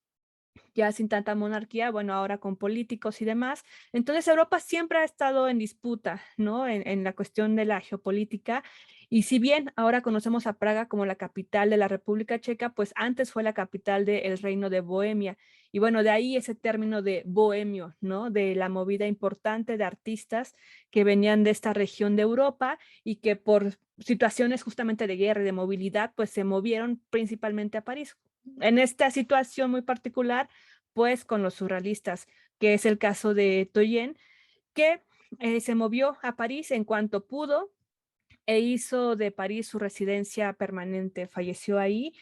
ya sin tanta monarquía, bueno, ahora con políticos y demás. Entonces Europa siempre ha estado en disputa, ¿no? En la cuestión de la geopolítica. Y si bien ahora conocemos a Praga como la capital de la República Checa, pues antes fue la capital del Reino de Bohemia. Y bueno, de ahí ese término de bohemio, ¿no? De la movida importante de artistas que venían de esta región de Europa y que por situaciones justamente de guerra y de movilidad, pues se movieron principalmente a París. En esta situación muy particular, pues con los surrealistas, que es el caso de Toyen, que se movió a París en cuanto pudo e hizo de París su residencia permanente, falleció ahí.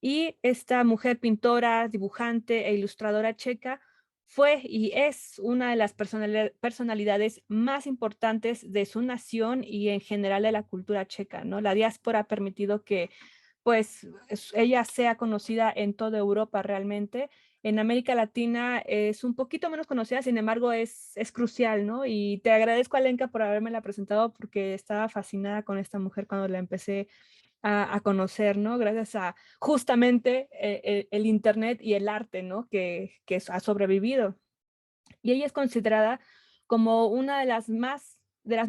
Y esta mujer pintora, dibujante e ilustradora checa fue y es una de las personalidades más importantes de su nación y en general de la cultura checa, ¿no? La diáspora ha permitido que pues ella sea conocida en toda Europa realmente. En América Latina es un poquito menos conocida, sin embargo es crucial, ¿no? Y te agradezco, Alenka, por haberme la presentado porque estaba fascinada con esta mujer cuando la empecé a conocer, ¿no? Gracias a justamente el Internet y el arte, ¿no? Que ha sobrevivido. Y ella es considerada como una de las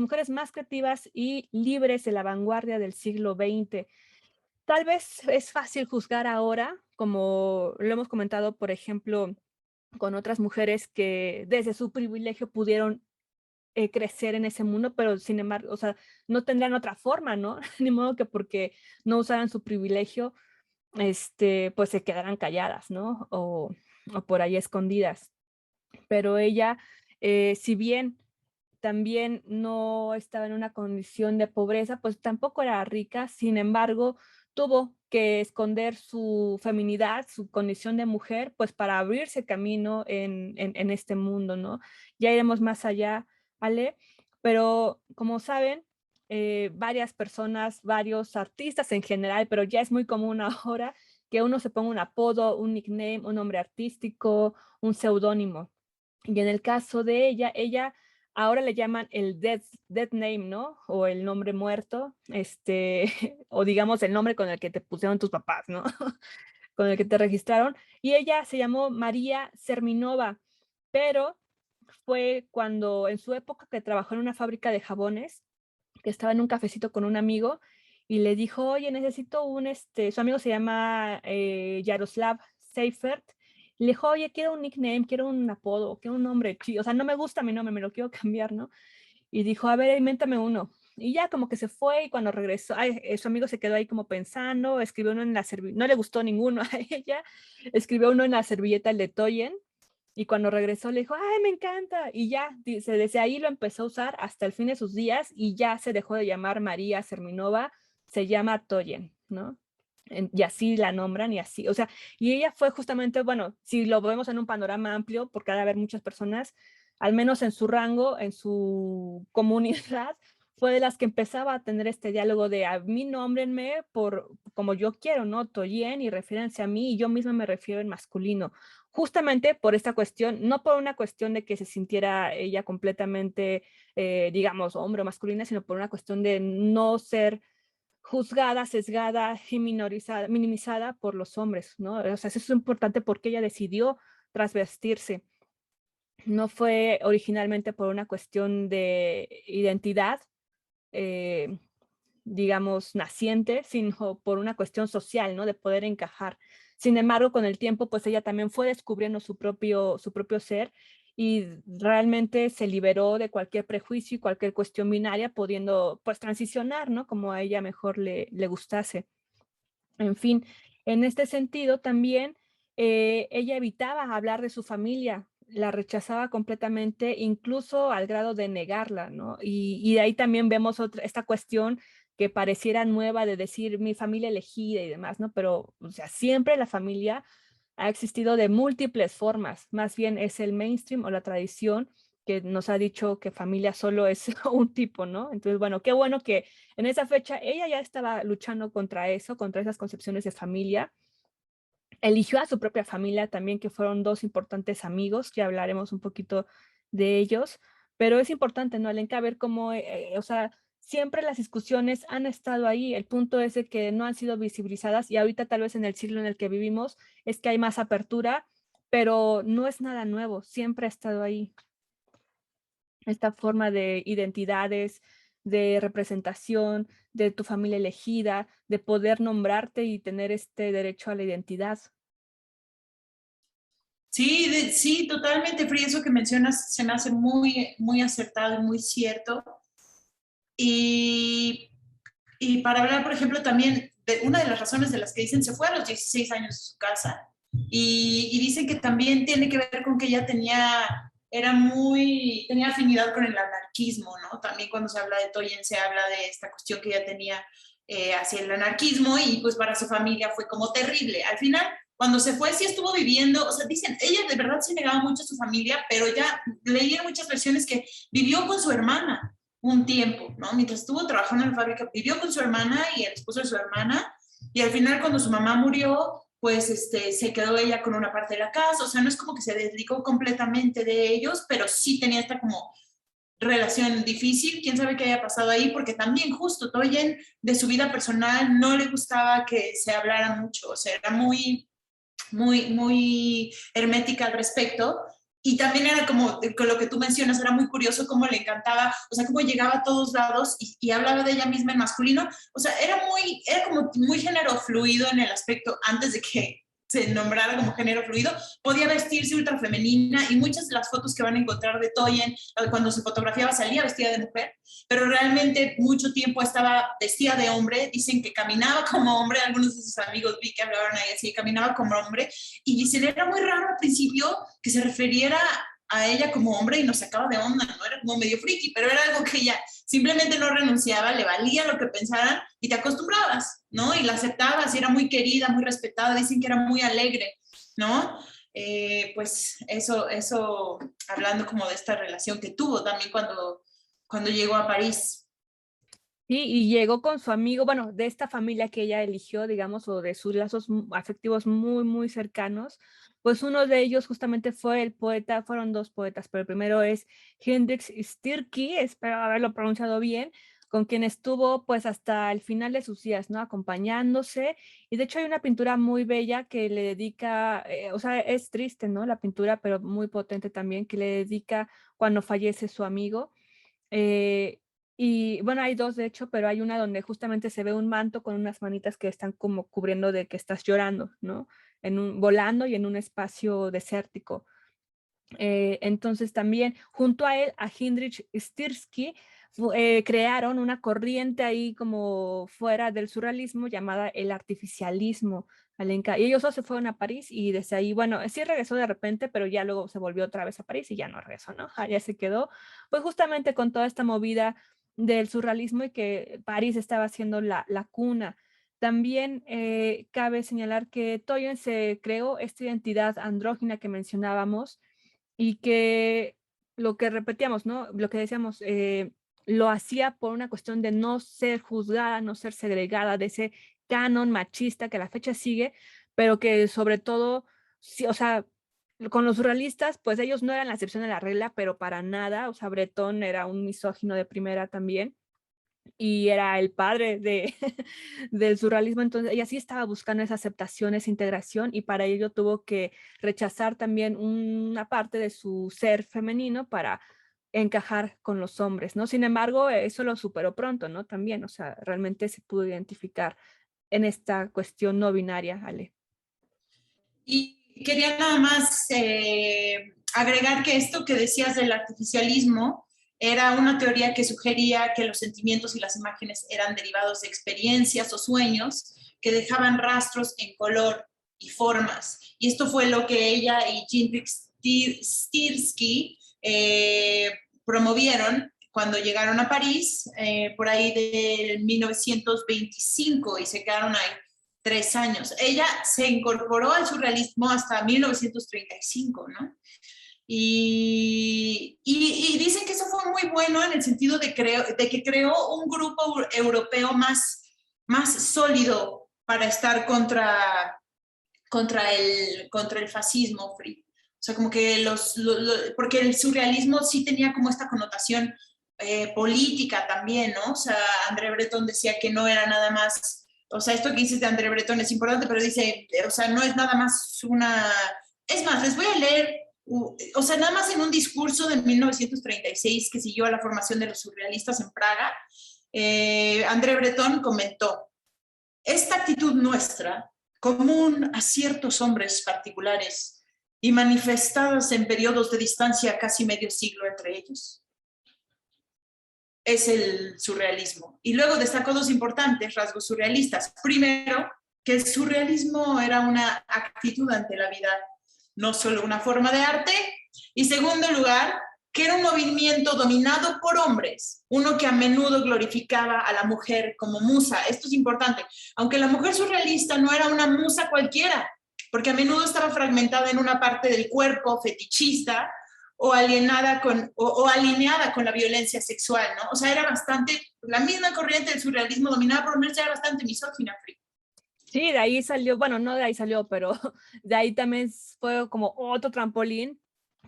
mujeres más creativas y libres de la vanguardia del siglo XX. Tal vez es fácil juzgar ahora, como lo hemos comentado, por ejemplo, con otras mujeres que desde su privilegio pudieron crecer en ese mundo, pero sin embargo, o sea, no tendrían otra forma, ¿no? Ni modo que porque no usaran su privilegio, pues se quedaran calladas, ¿no? O por ahí escondidas. Pero ella, si bien también no estaba en una condición de pobreza, pues tampoco era rica, sin embargo, tuvo que esconder su feminidad, su condición de mujer, pues para abrirse camino en este mundo, ¿no? Ya iremos más allá, Ale, pero como saben, varias personas, varios artistas en general, pero ya es muy común ahora que uno se ponga un apodo, un nickname, un nombre artístico, un seudónimo. Y en el caso de ella ahora le llaman el dead name, ¿no? O el nombre muerto, o digamos el nombre con el que te pusieron tus papás, ¿no? Con el que te registraron. Y ella se llamó María Serminova. pero fue cuando en su época que trabajó en una fábrica de jabones, que estaba en un cafecito con un amigo y le dijo, oye, necesito su amigo se llama Yaroslav Seifert, y le dijo, oye, quiero un nickname, quiero un apodo, quiero un nombre chido, o sea, no me gusta mi nombre, me lo quiero cambiar, ¿no? Y dijo, a ver, invéntame uno. Y ya como que se fue y cuando regresó, su amigo se quedó ahí como pensando, escribió uno en la servilleta, no le gustó ninguno a ella, escribió uno en la servilleta, el de Toyen, y cuando regresó le dijo, ay, me encanta. Y ya, dice, desde ahí lo empezó a usar hasta el fin de sus días y ya se dejó de llamar María Serminova, se llama Toyen, ¿no? Y así la nombran y así, o sea, y ella fue justamente, bueno, si lo vemos en un panorama amplio, porque ha de haber muchas personas, al menos en su rango, en su comunidad, fue de las que empezaba a tener este diálogo de a mí nómbrenme por como yo quiero, ¿no? Toyen y refiéranse a mí y yo misma me refiero en masculino. Justamente por esta cuestión, no por una cuestión de que se sintiera ella completamente, digamos, hombre o masculina, sino por una cuestión de no ser juzgada, sesgada y minorizada, minimizada por los hombres, ¿no? O sea, eso es importante porque ella decidió transvestirse. No fue originalmente por una cuestión de identidad, eh, digamos, naciente, sino por una cuestión social, ¿no? De poder encajar. Sin embargo, con el tiempo, pues ella también fue descubriendo su propio ser y realmente se liberó de cualquier prejuicio y cualquier cuestión binaria, pudiendo, pues, transicionar, ¿no? Como a ella mejor le gustase. En fin, en este sentido también ella evitaba hablar de su familia, la rechazaba completamente, incluso al grado de negarla, ¿no? Y de ahí también vemos esta cuestión que pareciera nueva de decir mi familia elegida y demás, ¿no? Pero, o sea, siempre la familia ha existido de múltiples formas, más bien es el mainstream o la tradición que nos ha dicho que familia solo es un tipo, ¿no? Entonces, bueno, qué bueno que en esa fecha ella ya estaba luchando contra eso, contra esas concepciones de familia. Eligió a su propia familia también, que fueron dos importantes amigos, ya hablaremos un poquito de ellos, pero es importante, ¿no, Alenka? Ver cómo, o sea, siempre las discusiones han estado ahí, el punto es de que no han sido visibilizadas y ahorita tal vez en el siglo en el que vivimos es que hay más apertura, pero no es nada nuevo, siempre ha estado ahí esta forma de identidades, de representación, de tu familia elegida, de poder nombrarte y tener este derecho a la identidad. Sí, sí, totalmente, Free, eso que mencionas se me hace muy, muy acertado y muy cierto. Y, y para hablar, por ejemplo, también de una de las razones de las que dicen se fue a los 16 años de su casa. Y dicen que también tiene que ver con que ella tenía afinidad con el anarquismo, ¿no? También cuando se habla de Toyen se habla de esta cuestión que ella tenía hacia el anarquismo y pues para su familia fue como terrible. Al final, cuando se fue, sí estuvo viviendo, o sea, dicen, ella de verdad se negaba mucho a su familia, pero ya leí en muchas versiones que vivió con su hermana un tiempo, ¿no? Mientras estuvo trabajando en la fábrica, vivió con su hermana y el esposo de su hermana, y al final cuando su mamá murió, pues se quedó ella con una parte de la casa, o sea, no es como que se desligó completamente de ellos, pero sí tenía esta como relación difícil, quién sabe qué haya pasado ahí, porque también justo Toyen de su vida personal no le gustaba que se hablara mucho, o sea, era muy, muy, muy hermética al respecto. Y también era como, con lo que tú mencionas, era muy curioso cómo le encantaba, o sea, cómo llegaba a todos lados y hablaba de ella misma en masculino. O sea, era como muy género fluido en el aspecto, antes de que se nombrara como género fluido, podía vestirse ultra femenina y muchas de las fotos que van a encontrar de Toyen, cuando se fotografiaba salía vestida de mujer, pero realmente mucho tiempo estaba vestida de hombre, dicen que caminaba como hombre, algunos de sus amigos vi que hablaban ahí así, caminaba como hombre, y dicen, era muy raro al principio que se refiriera a ella como hombre y nos sacaba de onda, ¿no? Era como medio friki, pero era algo que ella simplemente no renunciaba, le valía lo que pensaran y te acostumbrabas, ¿no? Y la aceptabas y era muy querida, muy respetada, dicen que era muy alegre, ¿no? Pues eso, hablando como de esta relación que tuvo también cuando llegó a París. Y llegó con su amigo, bueno, de esta familia que ella eligió, digamos, o de sus lazos afectivos muy, muy cercanos, pues uno de ellos justamente fue el poeta, fueron dos poetas, pero el primero es Hendrik Stirky, espero haberlo pronunciado bien, con quien estuvo pues hasta el final de sus días, ¿no? Acompañándose. Y de hecho hay una pintura muy bella que le dedica, o sea, es triste, ¿no? La pintura, pero muy potente también, que le dedica cuando fallece su amigo. Eh, y bueno, hay dos de hecho, pero hay una donde justamente se ve un manto con unas manitas que están como cubriendo de que estás llorando, ¿no? Volando y en un espacio desértico. Entonces también junto a él, a Heinrich Stirsky, crearon una corriente ahí como fuera del surrealismo llamada el artificialismo. Y ellos dos se fueron a París y desde ahí, bueno, sí regresó de repente, pero ya luego se volvió otra vez a París y ya no regresó, ¿no? Ya se quedó, pues justamente con toda esta movida del surrealismo y que París estaba siendo la cuna. También cabe señalar que Toyen se creó esta identidad andrógina que mencionábamos, y que lo que repetíamos, ¿no? Lo que decíamos, lo hacía por una cuestión de no ser juzgada, no ser segregada de ese canon machista que a la fecha sigue, pero que sobre todo, sí, o sea, con los surrealistas, pues ellos no eran la excepción de la regla, pero para nada, o sea, Breton era un misógino de primera también, y era el padre de, del surrealismo, entonces ella sí estaba buscando esa aceptación, esa integración, y para ello tuvo que rechazar también una parte de su ser femenino para encajar con los hombres, ¿no? Sin embargo, eso lo superó pronto, ¿no? También, o sea, realmente se pudo identificar en esta cuestión no binaria, Ale. Y quería nada más agregar que esto que decías del artificialismo era una teoría que sugería que los sentimientos y las imágenes eran derivados de experiencias o sueños que dejaban rastros en color y formas. Y esto fue lo que ella y Heinrich Stirsky promovieron cuando llegaron a París, por ahí del 1925, y se quedaron ahí 3 años. Ella se incorporó al surrealismo hasta 1935, ¿no? Y dicen que eso fue muy bueno en el sentido de que creó un grupo europeo más sólido para estar contra el fascismo, Free. O sea, como que porque el surrealismo sí tenía como esta connotación política también, ¿no? O sea, André Breton decía que no era nada más, o sea, esto que dices de André Breton es importante, pero dice, o sea, no es nada más una... Es más, les voy a leer, o sea, nada más en un discurso de 1936 que siguió a la formación de los surrealistas en Praga, André Breton comentó, esta actitud nuestra, común a ciertos hombres particulares y manifestadas en periodos de distancia casi medio siglo entre ellos, es el surrealismo. Y luego destacó dos importantes rasgos surrealistas. Primero, que el surrealismo era una actitud ante la vida, no solo una forma de arte. Y segundo lugar, que era un movimiento dominado por hombres, uno que a menudo glorificaba a la mujer como musa. Esto es importante. Aunque la mujer surrealista no era una musa cualquiera, porque a menudo estaba fragmentada en una parte del cuerpo fetichista o alineada con la violencia sexual, ¿no? O sea, era bastante, la misma corriente del surrealismo dominada por hombres era bastante misógina. Sí, de ahí salió, bueno, no de ahí salió, pero de ahí también fue como otro trampolín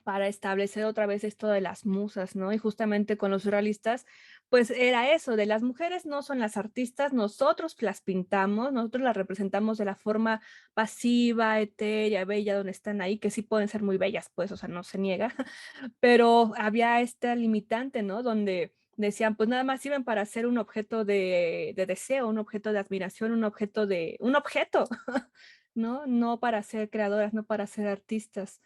para establecer otra vez esto de las musas, ¿no? Y justamente con los surrealistas, pues era eso, de las mujeres no son las artistas, nosotros las pintamos, nosotros las representamos de la forma pasiva, etérea, bella, donde están ahí, que sí pueden ser muy bellas, pues, o sea, no se niega, pero había esta limitante, ¿no? Donde decían, pues nada más sirven para ser un objeto de deseo, un objeto de admiración, un objeto, ¿no? No para ser creadoras, no para ser artistas.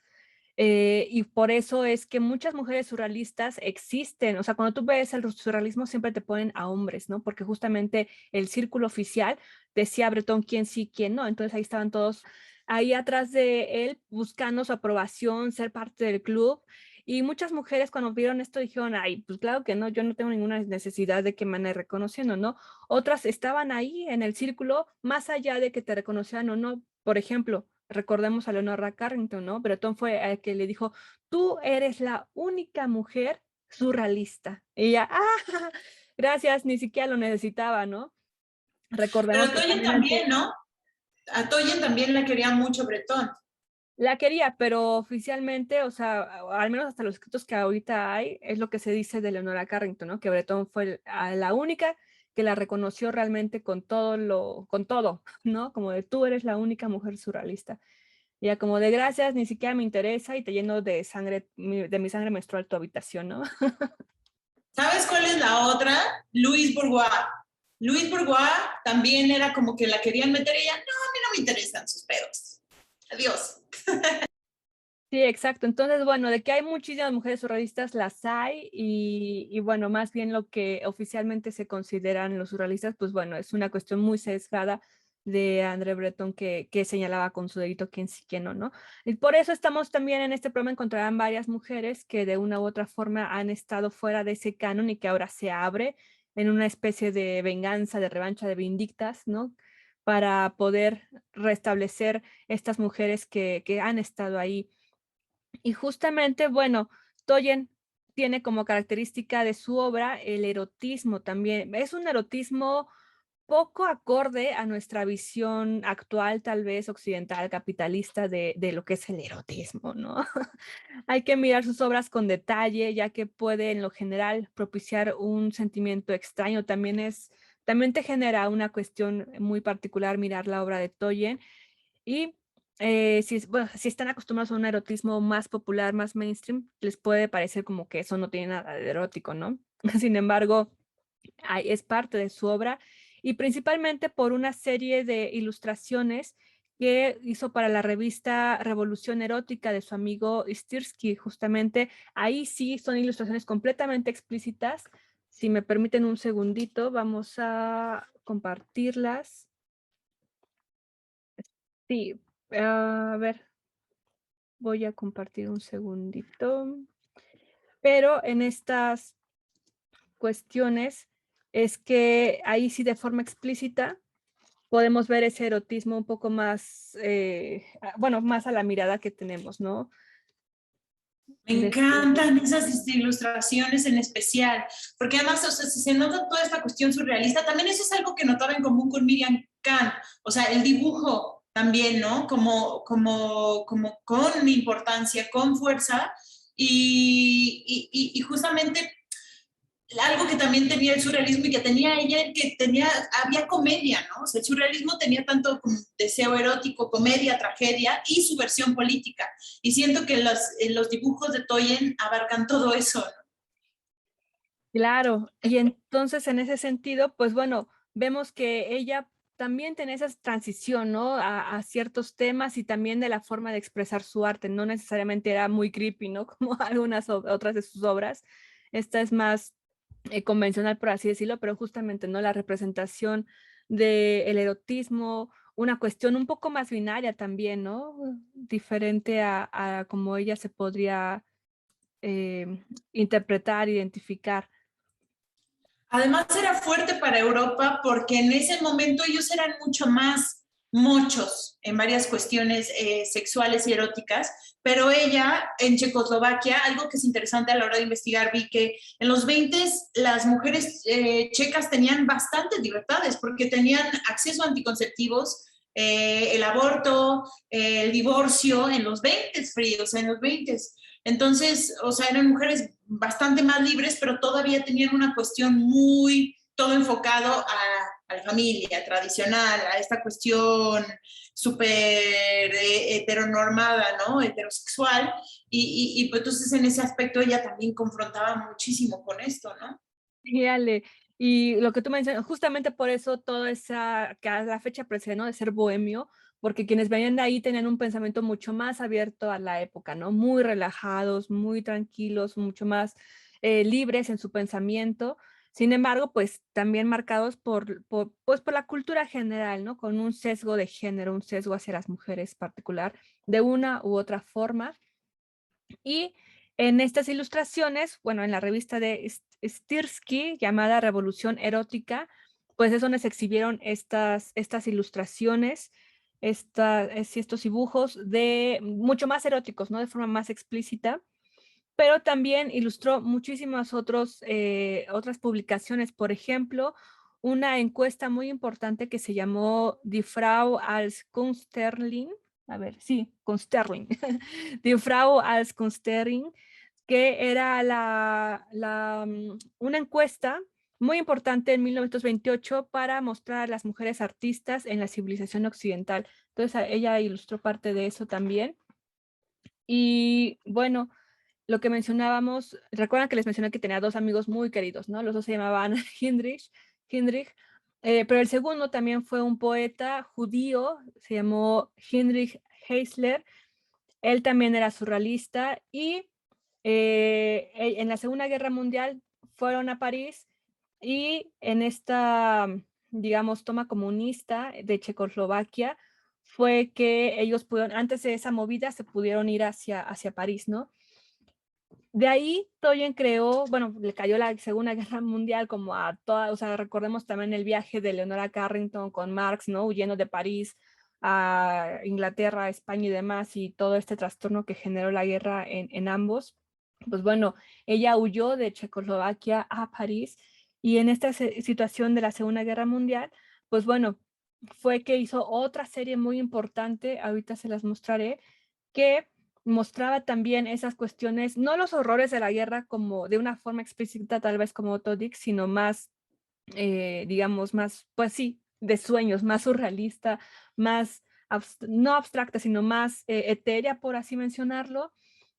Y por eso es que muchas mujeres surrealistas existen, o sea, cuando tú ves el surrealismo siempre te ponen a hombres, ¿no? Porque justamente el círculo oficial decía Breton quién sí, quién no, entonces ahí estaban todos ahí atrás de él buscando su aprobación, ser parte del club. Y muchas mujeres cuando vieron esto dijeron, ay, pues claro que no, yo no tengo ninguna necesidad de que me ande reconociendo, ¿no? Otras estaban ahí en el círculo más allá de que te reconocieran o no. Por ejemplo, recordemos a Leonora Carrington, ¿no? Breton fue el que le dijo, tú eres la única mujer surrealista. Y ella, gracias, ni siquiera lo necesitaba, ¿no? Recordemos Pero que Toyen también también, ¿no? A Toyen también la quería mucho Breton. La quería, pero oficialmente, o sea, al menos hasta los escritos que ahorita hay, es lo que se dice de Leonora Carrington, ¿no? Que Breton fue la única que la reconoció realmente con todo, ¿no? Como de tú eres la única mujer surrealista. Y ya como de gracias, ni siquiera me interesa y te lleno de sangre, de mi sangre menstrual tu habitación, ¿no? ¿Sabes cuál es la otra? Louise Bourgeois. Louise Bourgeois también era como que la querían meter y ella, no, a mí no me interesan sus pedos. Adiós. Sí, exacto. Entonces, bueno, de que hay muchísimas mujeres surrealistas, las hay, y bueno, más bien lo que oficialmente se consideran los surrealistas, pues bueno, es una cuestión muy sesgada de André Breton que señalaba con su dedito quién sí, quién no, ¿no? Y por eso estamos también en este programa, encontrarán varias mujeres que de una u otra forma han estado fuera de ese canon y que ahora se abre en una especie de venganza, de revancha, de vindictas, ¿no? Para poder restablecer estas mujeres que han estado ahí. Y justamente, bueno, Toyen tiene como característica de su obra el erotismo también. Es un erotismo poco acorde a nuestra visión actual, tal vez occidental, capitalista, de lo que es el erotismo, ¿no? Hay que mirar sus obras con detalle, ya que puede en lo general propiciar un sentimiento extraño. También te genera una cuestión muy particular mirar la obra de Toyen y bueno, si están acostumbrados a un erotismo más popular, más mainstream, les puede parecer como que eso no tiene nada de erótico, ¿no? Sin embargo, es parte de su obra y principalmente por una serie de ilustraciones que hizo para la revista Revolución Erótica de su amigo Stirsky. Justamente ahí sí son ilustraciones completamente explícitas. Si me permiten un segundito, vamos a compartirlas. Sí, a ver, voy a compartir un segundito. Pero en estas cuestiones es que ahí sí de forma explícita podemos ver ese erotismo un poco más, bueno, más a la mirada que tenemos, ¿no? Me De encantan esas ilustraciones en especial, porque además, o sea, si se nota toda esta cuestión surrealista, también eso es algo que notaba en común con Miriam Kahn, o sea, el dibujo también, ¿no? Como con importancia, con fuerza, y justamente algo que también tenía el surrealismo y que tenía ella, había comedia, ¿no? O sea, el surrealismo tenía tanto como deseo erótico, comedia, tragedia y su versión política. Y siento que los dibujos de Toyen abarcan todo eso, ¿no? Claro, y entonces en ese sentido, pues bueno, vemos que ella también tiene esa transición, ¿no? A ciertos temas y también de la forma de expresar su arte. No necesariamente era muy creepy, ¿no? Como algunas otras de sus obras. Esta es más convencional, por así decirlo, pero justamente, ¿no? La representación del erotismo, una cuestión un poco más binaria también, ¿no? Diferente a como ella se podría interpretar, identificar. Además era fuerte para Europa porque en ese momento ellos eran mucho más mochos en varias cuestiones sexuales y eróticas, pero ella en Checoslovaquia, algo que es interesante a la hora de investigar, vi que en los 20 las mujeres checas tenían bastantes libertades porque tenían acceso a anticonceptivos, el aborto, el divorcio en los 20 fríos, en los 20. Entonces, o sea, eran mujeres bastante más libres, pero todavía tenían una cuestión muy, todo enfocado a la familia tradicional, a esta cuestión súper heteronormada, ¿no? Heterosexual. Pues, entonces en ese aspecto ella también confrontaba muchísimo con esto, ¿no? Sí, Ale, y lo que tú mencionas, justamente por eso toda esa, que a la fecha precede, ¿no? De ser bohemio, porque quienes venían de ahí tenían un pensamiento mucho más abierto a la época, ¿no? Muy relajados, muy tranquilos, mucho más libres en su pensamiento. Sin embargo, pues también marcados pues, por la cultura general, ¿no? Con un sesgo de género, un sesgo hacia las mujeres particular, de una u otra forma. Y en estas ilustraciones, bueno, en la revista de Stirsky, llamada Revolución Erótica, pues es donde se exhibieron estas ilustraciones, estos dibujos de mucho más eróticos, ¿no? De forma más explícita, pero también ilustró muchísimas otras publicaciones. Por ejemplo, una encuesta muy importante que se llamó Die Frau als Kunstlernin, a ver, sí, Consterring, Die Frau als Consterring, que era una encuesta muy importante en 1928 para mostrar a las mujeres artistas en la civilización occidental. Entonces ella ilustró parte de eso también. Y bueno, lo que mencionábamos, recuerdan que les mencioné que tenía dos amigos muy queridos, ¿no? Los dos se llamaban Heinrich, pero el segundo también fue un poeta judío, se llamó Heinrich Heisler. Él también era surrealista y en la Segunda Guerra Mundial fueron a París y en esta, digamos, toma comunista de Checoslovaquia fue que ellos pudieron, antes de esa movida, se pudieron ir hacia París, ¿no? De ahí Tolkien creó, bueno, le cayó la Segunda Guerra Mundial como a toda, o sea, recordemos también el viaje de Leonora Carrington con Marx, ¿no? Huyendo de París a Inglaterra, España y demás, y todo este trastorno que generó la guerra en ambos. Pues bueno, ella huyó de Checoslovaquia a París y en esta situación de la Segunda Guerra Mundial, pues bueno, fue que hizo otra serie muy importante, ahorita se las mostraré, que mostraba también esas cuestiones, no los horrores de la guerra como de una forma explícita, tal vez como Otto Dix, sino más, digamos, más, pues sí, de sueños, más surrealista, más, no abstracta, sino más etérea, por así mencionarlo,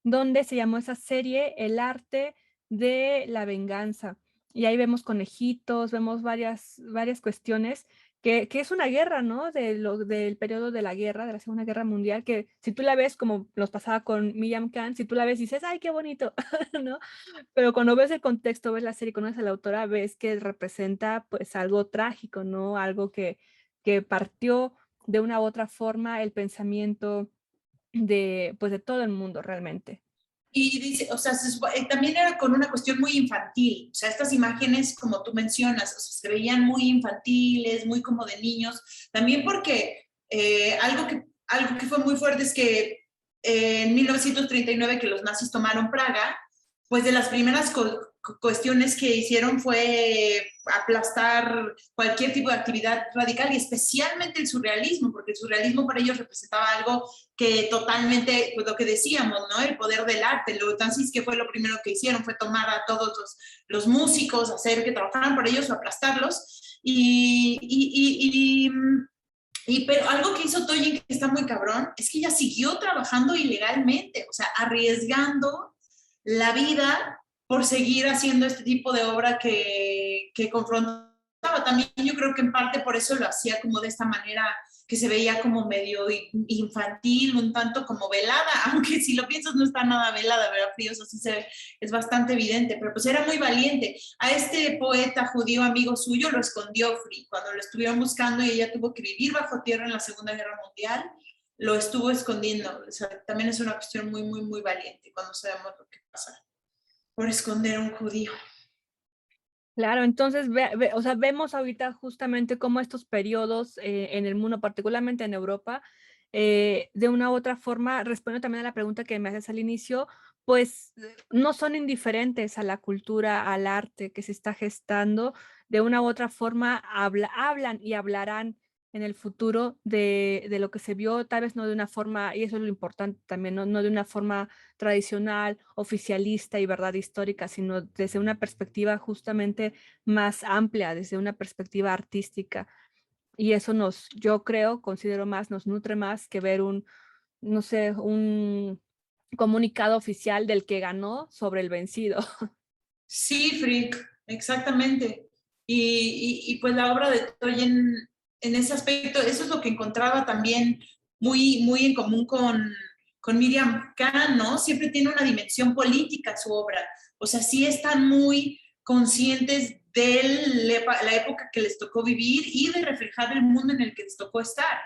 donde se llamó esa serie El arte de la venganza. Y ahí vemos conejitos, vemos varias cuestiones que es una guerra, ¿no? Del periodo de la guerra, de la Segunda Guerra Mundial, que si tú la ves, como nos pasaba con Miriam Khan, si tú la ves dices, ¡ay, qué bonito! ¿no? Pero cuando ves el contexto, ves la serie, conoces a la autora, ves que representa pues algo trágico, ¿no? Algo que partió de una u otra forma el pensamiento pues de todo el mundo realmente. Y dice, o sea, también era con una cuestión muy infantil, o sea, estas imágenes, como tú mencionas, o sea, se veían muy infantiles, muy como de niños, también porque algo que fue muy fuerte es que en 1939 que los nazis tomaron Praga, pues de las primeras cuestiones que hicieron fue aplastar cualquier tipo de actividad radical y especialmente el surrealismo, porque el surrealismo para ellos representaba algo que totalmente, pues lo que decíamos, ¿no? El poder del arte. Los nazis, que fue lo primero que hicieron, fue tomar a todos los músicos, hacer que trabajaran para ellos o aplastarlos. Pero algo que hizo Tolkien que está muy cabrón es que ella siguió trabajando ilegalmente, o sea, arriesgando la vida por seguir haciendo este tipo de obra que confrontaba. También yo creo que en parte por eso lo hacía como de esta manera que se veía como medio infantil, un tanto como velada, aunque si lo piensas no está nada velada, ¿verdad? Fríos, así se ve, es bastante evidente, pero pues era muy valiente. A este poeta judío amigo suyo lo escondió Free cuando lo estuvieron buscando y ella tuvo que vivir bajo tierra en la Segunda Guerra Mundial, lo estuvo escondiendo. O sea, también es una cuestión muy, muy, muy valiente cuando sabemos lo que pasa por esconder a un judío. Claro, entonces, o sea, vemos ahorita justamente cómo estos periodos en el mundo, particularmente en Europa, de una u otra forma, respondiendo también a la pregunta que me haces al inicio, pues no son indiferentes a la cultura, al arte que se está gestando, de una u otra forma hablan y hablarán en el futuro de lo que se vio, tal vez no de una forma, y eso es lo importante también, no de una forma tradicional, oficialista y verdad histórica, sino desde una perspectiva justamente más amplia, desde una perspectiva artística. Y eso yo creo, considero más, nos nutre más que ver no sé, un comunicado oficial del que ganó sobre el vencido. Sí, Frick, exactamente. Pues la obra de Tolkien en ese aspecto, eso es lo que encontraba también muy, muy en común con Miriam Khan, ¿no? Siempre tiene una dimensión política su obra. O sea, sí están muy conscientes de la época que les tocó vivir y de reflejar el mundo en el que les tocó estar.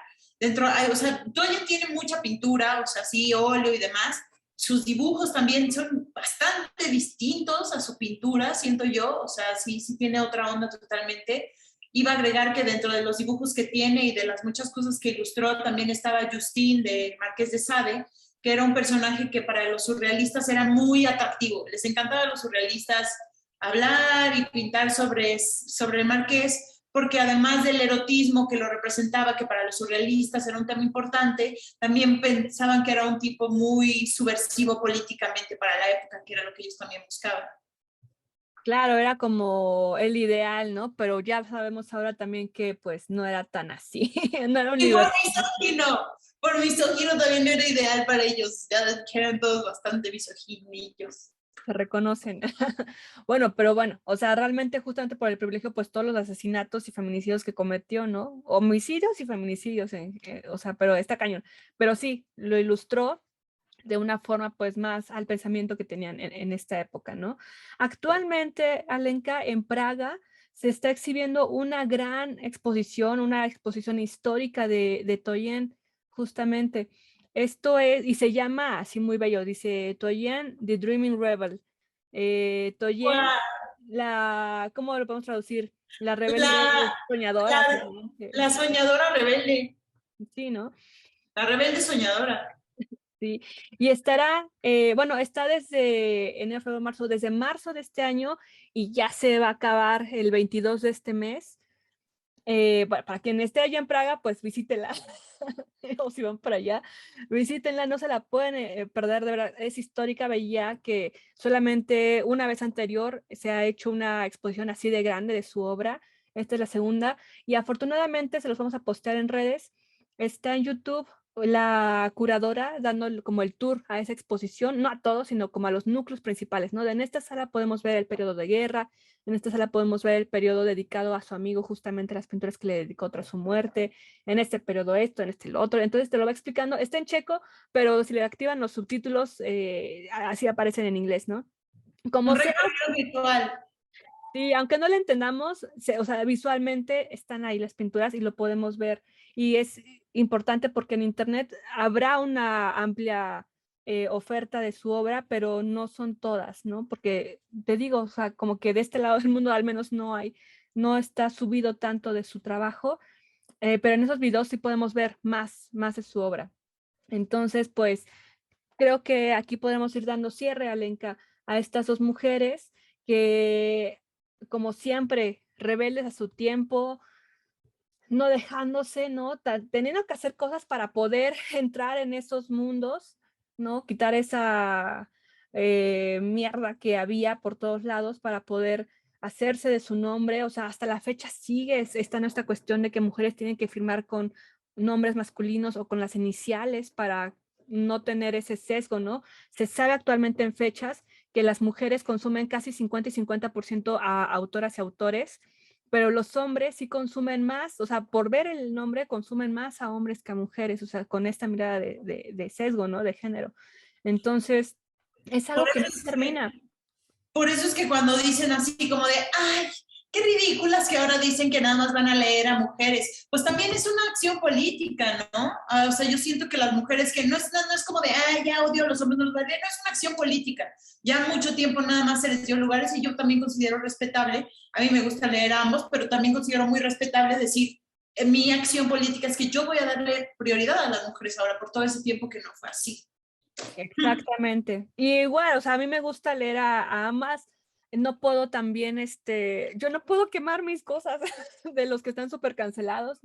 O sea, Tolkien tiene mucha pintura, o sea, sí, óleo y demás, sus dibujos también son bastante distintos a su pintura, siento yo, o sea, sí tiene otra onda totalmente. Iba a agregar que dentro de los dibujos que tiene y de las muchas cosas que ilustró, también estaba Justin de Marqués de Sade, que era un personaje que para los surrealistas era muy atractivo. Les encantaba a los surrealistas hablar y pintar sobre el Marqués, porque además del erotismo que lo representaba, que para los surrealistas era un tema importante, también pensaban que era un tipo muy subversivo políticamente para la época, que era lo que ellos también buscaban. Claro, era como el ideal, ¿no? Pero ya sabemos ahora también que pues no era tan así, no era un Y por libertino. misógino también no era ideal para ellos, ya que eran todos bastante misoginillos. Se reconocen. Bueno, pero bueno, o sea, realmente justamente por el privilegio, pues todos los asesinatos y feminicidios que cometió, ¿no? Homicidios y feminicidios, o sea, pero está cañón. Pero sí, lo ilustró de una forma pues más al pensamiento que tenían en esta época, ¿no? Actualmente, Alenka, en Praga se está exhibiendo una gran exposición, una exposición histórica de Toyen, justamente. Esto es, y se llama así muy bello, dice Toyen, The Dreaming Rebel. Toyen, ¿cómo lo podemos traducir? La rebelde La, soñadora, la, perdón, la soñadora rebelde, sí, ¿no? la rebelde soñadora. Sí, y estará, bueno, está desde enero, febrero, marzo, desde marzo de este año y ya se va a acabar el 22 de este mes. Para quien esté allá en Praga, pues visítenla. O si van para allá, visítenla, no se la pueden perder, de verdad. Es histórica, veía que solamente una vez anterior se ha hecho una exposición así de grande de su obra. Esta es la segunda y afortunadamente se los vamos a postear en redes. Está en YouTube la curadora dando como el tour a esa exposición, no a todos, sino como a los núcleos principales, ¿no? En esta sala podemos ver el periodo de guerra, en esta sala podemos ver el periodo dedicado a su amigo, justamente las pinturas que le dedicó tras su muerte, en este periodo esto, en este lo otro. Entonces te lo va explicando. Está en checo, pero si le activan los subtítulos, así aparecen en inglés, ¿no? Un Como sea, recorrido virtual. sí, aunque no le entendamos, o sea, visualmente están ahí las pinturas y lo podemos ver. Y es importante porque en Internet habrá una amplia oferta de su obra, pero no son todas, ¿no? Porque te digo, o sea, como que de este lado del mundo al menos no hay, no está subido tanto de su trabajo, pero en esos videos sí podemos ver más de su obra. Entonces, pues creo que aquí podemos ir dando cierre, Alenka, a estas dos mujeres que, como siempre, rebeldes a su tiempo, no dejándose, ¿no? Teniendo que hacer cosas para poder entrar en esos mundos, ¿no? Quitar esa mierda que había por todos lados para poder hacerse de su nombre. O sea, hasta la fecha sigue está nuestra cuestión de que mujeres tienen que firmar con nombres masculinos o con las iniciales para no tener ese sesgo, ¿no? Se sabe actualmente en fechas que las mujeres consumen casi 50 y 50% a autoras y autores, pero los hombres sí consumen más, o sea, por ver el nombre consumen más a hombres que a mujeres, o sea, con esta mirada de sesgo, ¿no? De género. Entonces, es Por algo que no eso es que termina. Por eso es que cuando dicen así como de, ay, qué ridículas que ahora dicen que nada más van a leer a mujeres, pues también es una acción política, ¿no? O sea, yo siento que las mujeres que no es como de, ay, ya odio a los hombres, no los van a leer, no es una acción política. Ya mucho tiempo nada más se les dio lugares y yo también considero respetable, a mí me gusta leer a ambos, pero también considero muy respetable decir, mi acción política es que yo voy a darle prioridad a las mujeres ahora por todo ese tiempo que no fue así. Exactamente. Y igual, o sea, a mí me gusta leer a ambas. No puedo también, yo no puedo quemar mis cosas de los que están súper cancelados,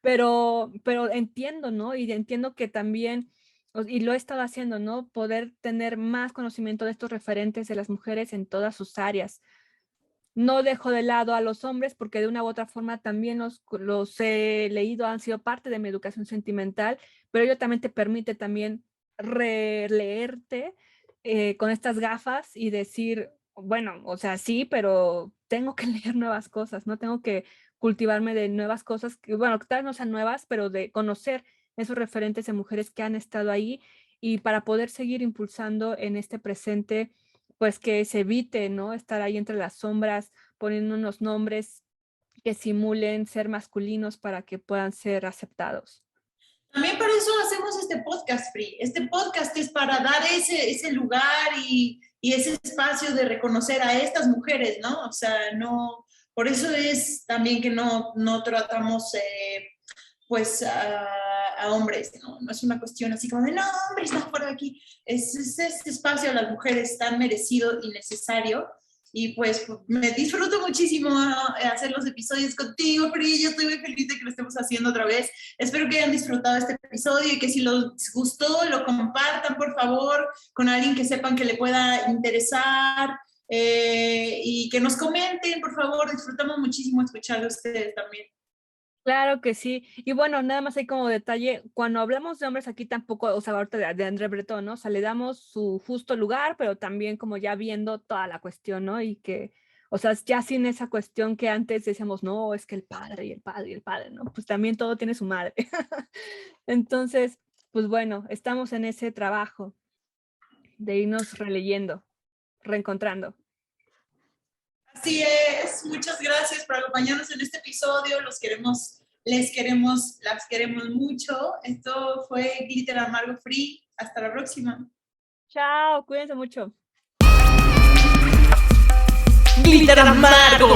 pero entiendo, ¿no? Y entiendo que también, y lo he estado haciendo, ¿no? Poder tener más conocimiento de estos referentes de las mujeres en todas sus áreas. No dejo de lado a los hombres porque de una u otra forma también los he leído, han sido parte de mi educación sentimental, pero ello también te permite también releerte con estas gafas y decir, bueno, o sea, sí, pero tengo que leer nuevas cosas, ¿no? Tengo que cultivarme de nuevas cosas, que, bueno, que tal vez no sean nuevas, pero de conocer esos referentes de mujeres que han estado ahí y para poder seguir impulsando en este presente, pues que se evite, ¿no? Estar ahí entre las sombras, poniendo unos nombres que simulen ser masculinos para que puedan ser aceptados. También para eso hacemos este podcast, Free. Este podcast es para dar ese lugar y ese espacio de reconocer a estas mujeres, ¿no? O sea, no, por eso es también que no tratamos pues a hombres, ¿no? No es una cuestión así como de, no, hombres, no, fuera de aquí. Es este espacio a las mujeres tan merecido y necesario Y pues me disfruto muchísimo hacer los episodios contigo, Pri. Yo estoy muy feliz de que lo estemos haciendo otra vez. Espero que hayan disfrutado este episodio y que si les gustó, lo compartan, por favor, con alguien que sepan que le pueda interesar. Y que nos comenten, por favor. Disfrutamos muchísimo escuchar de ustedes también. Claro que sí. Y bueno, nada más hay como detalle, cuando hablamos de hombres aquí tampoco, o sea, ahorita de André Breton, ¿no? O sea, le damos su justo lugar, pero también como ya viendo toda la cuestión, ¿no? Y que, o sea, ya sin esa cuestión que antes decíamos, no, es que el padre y el padre y el padre, ¿no? Pues también todo tiene su madre. Entonces, pues bueno, estamos en ese trabajo de irnos releyendo, reencontrando. Así es, muchas gracias por acompañarnos en este episodio, las queremos mucho. Esto fue Glitter Amargo Free, hasta la próxima. Chao, cuídense mucho. Glitter Amargo.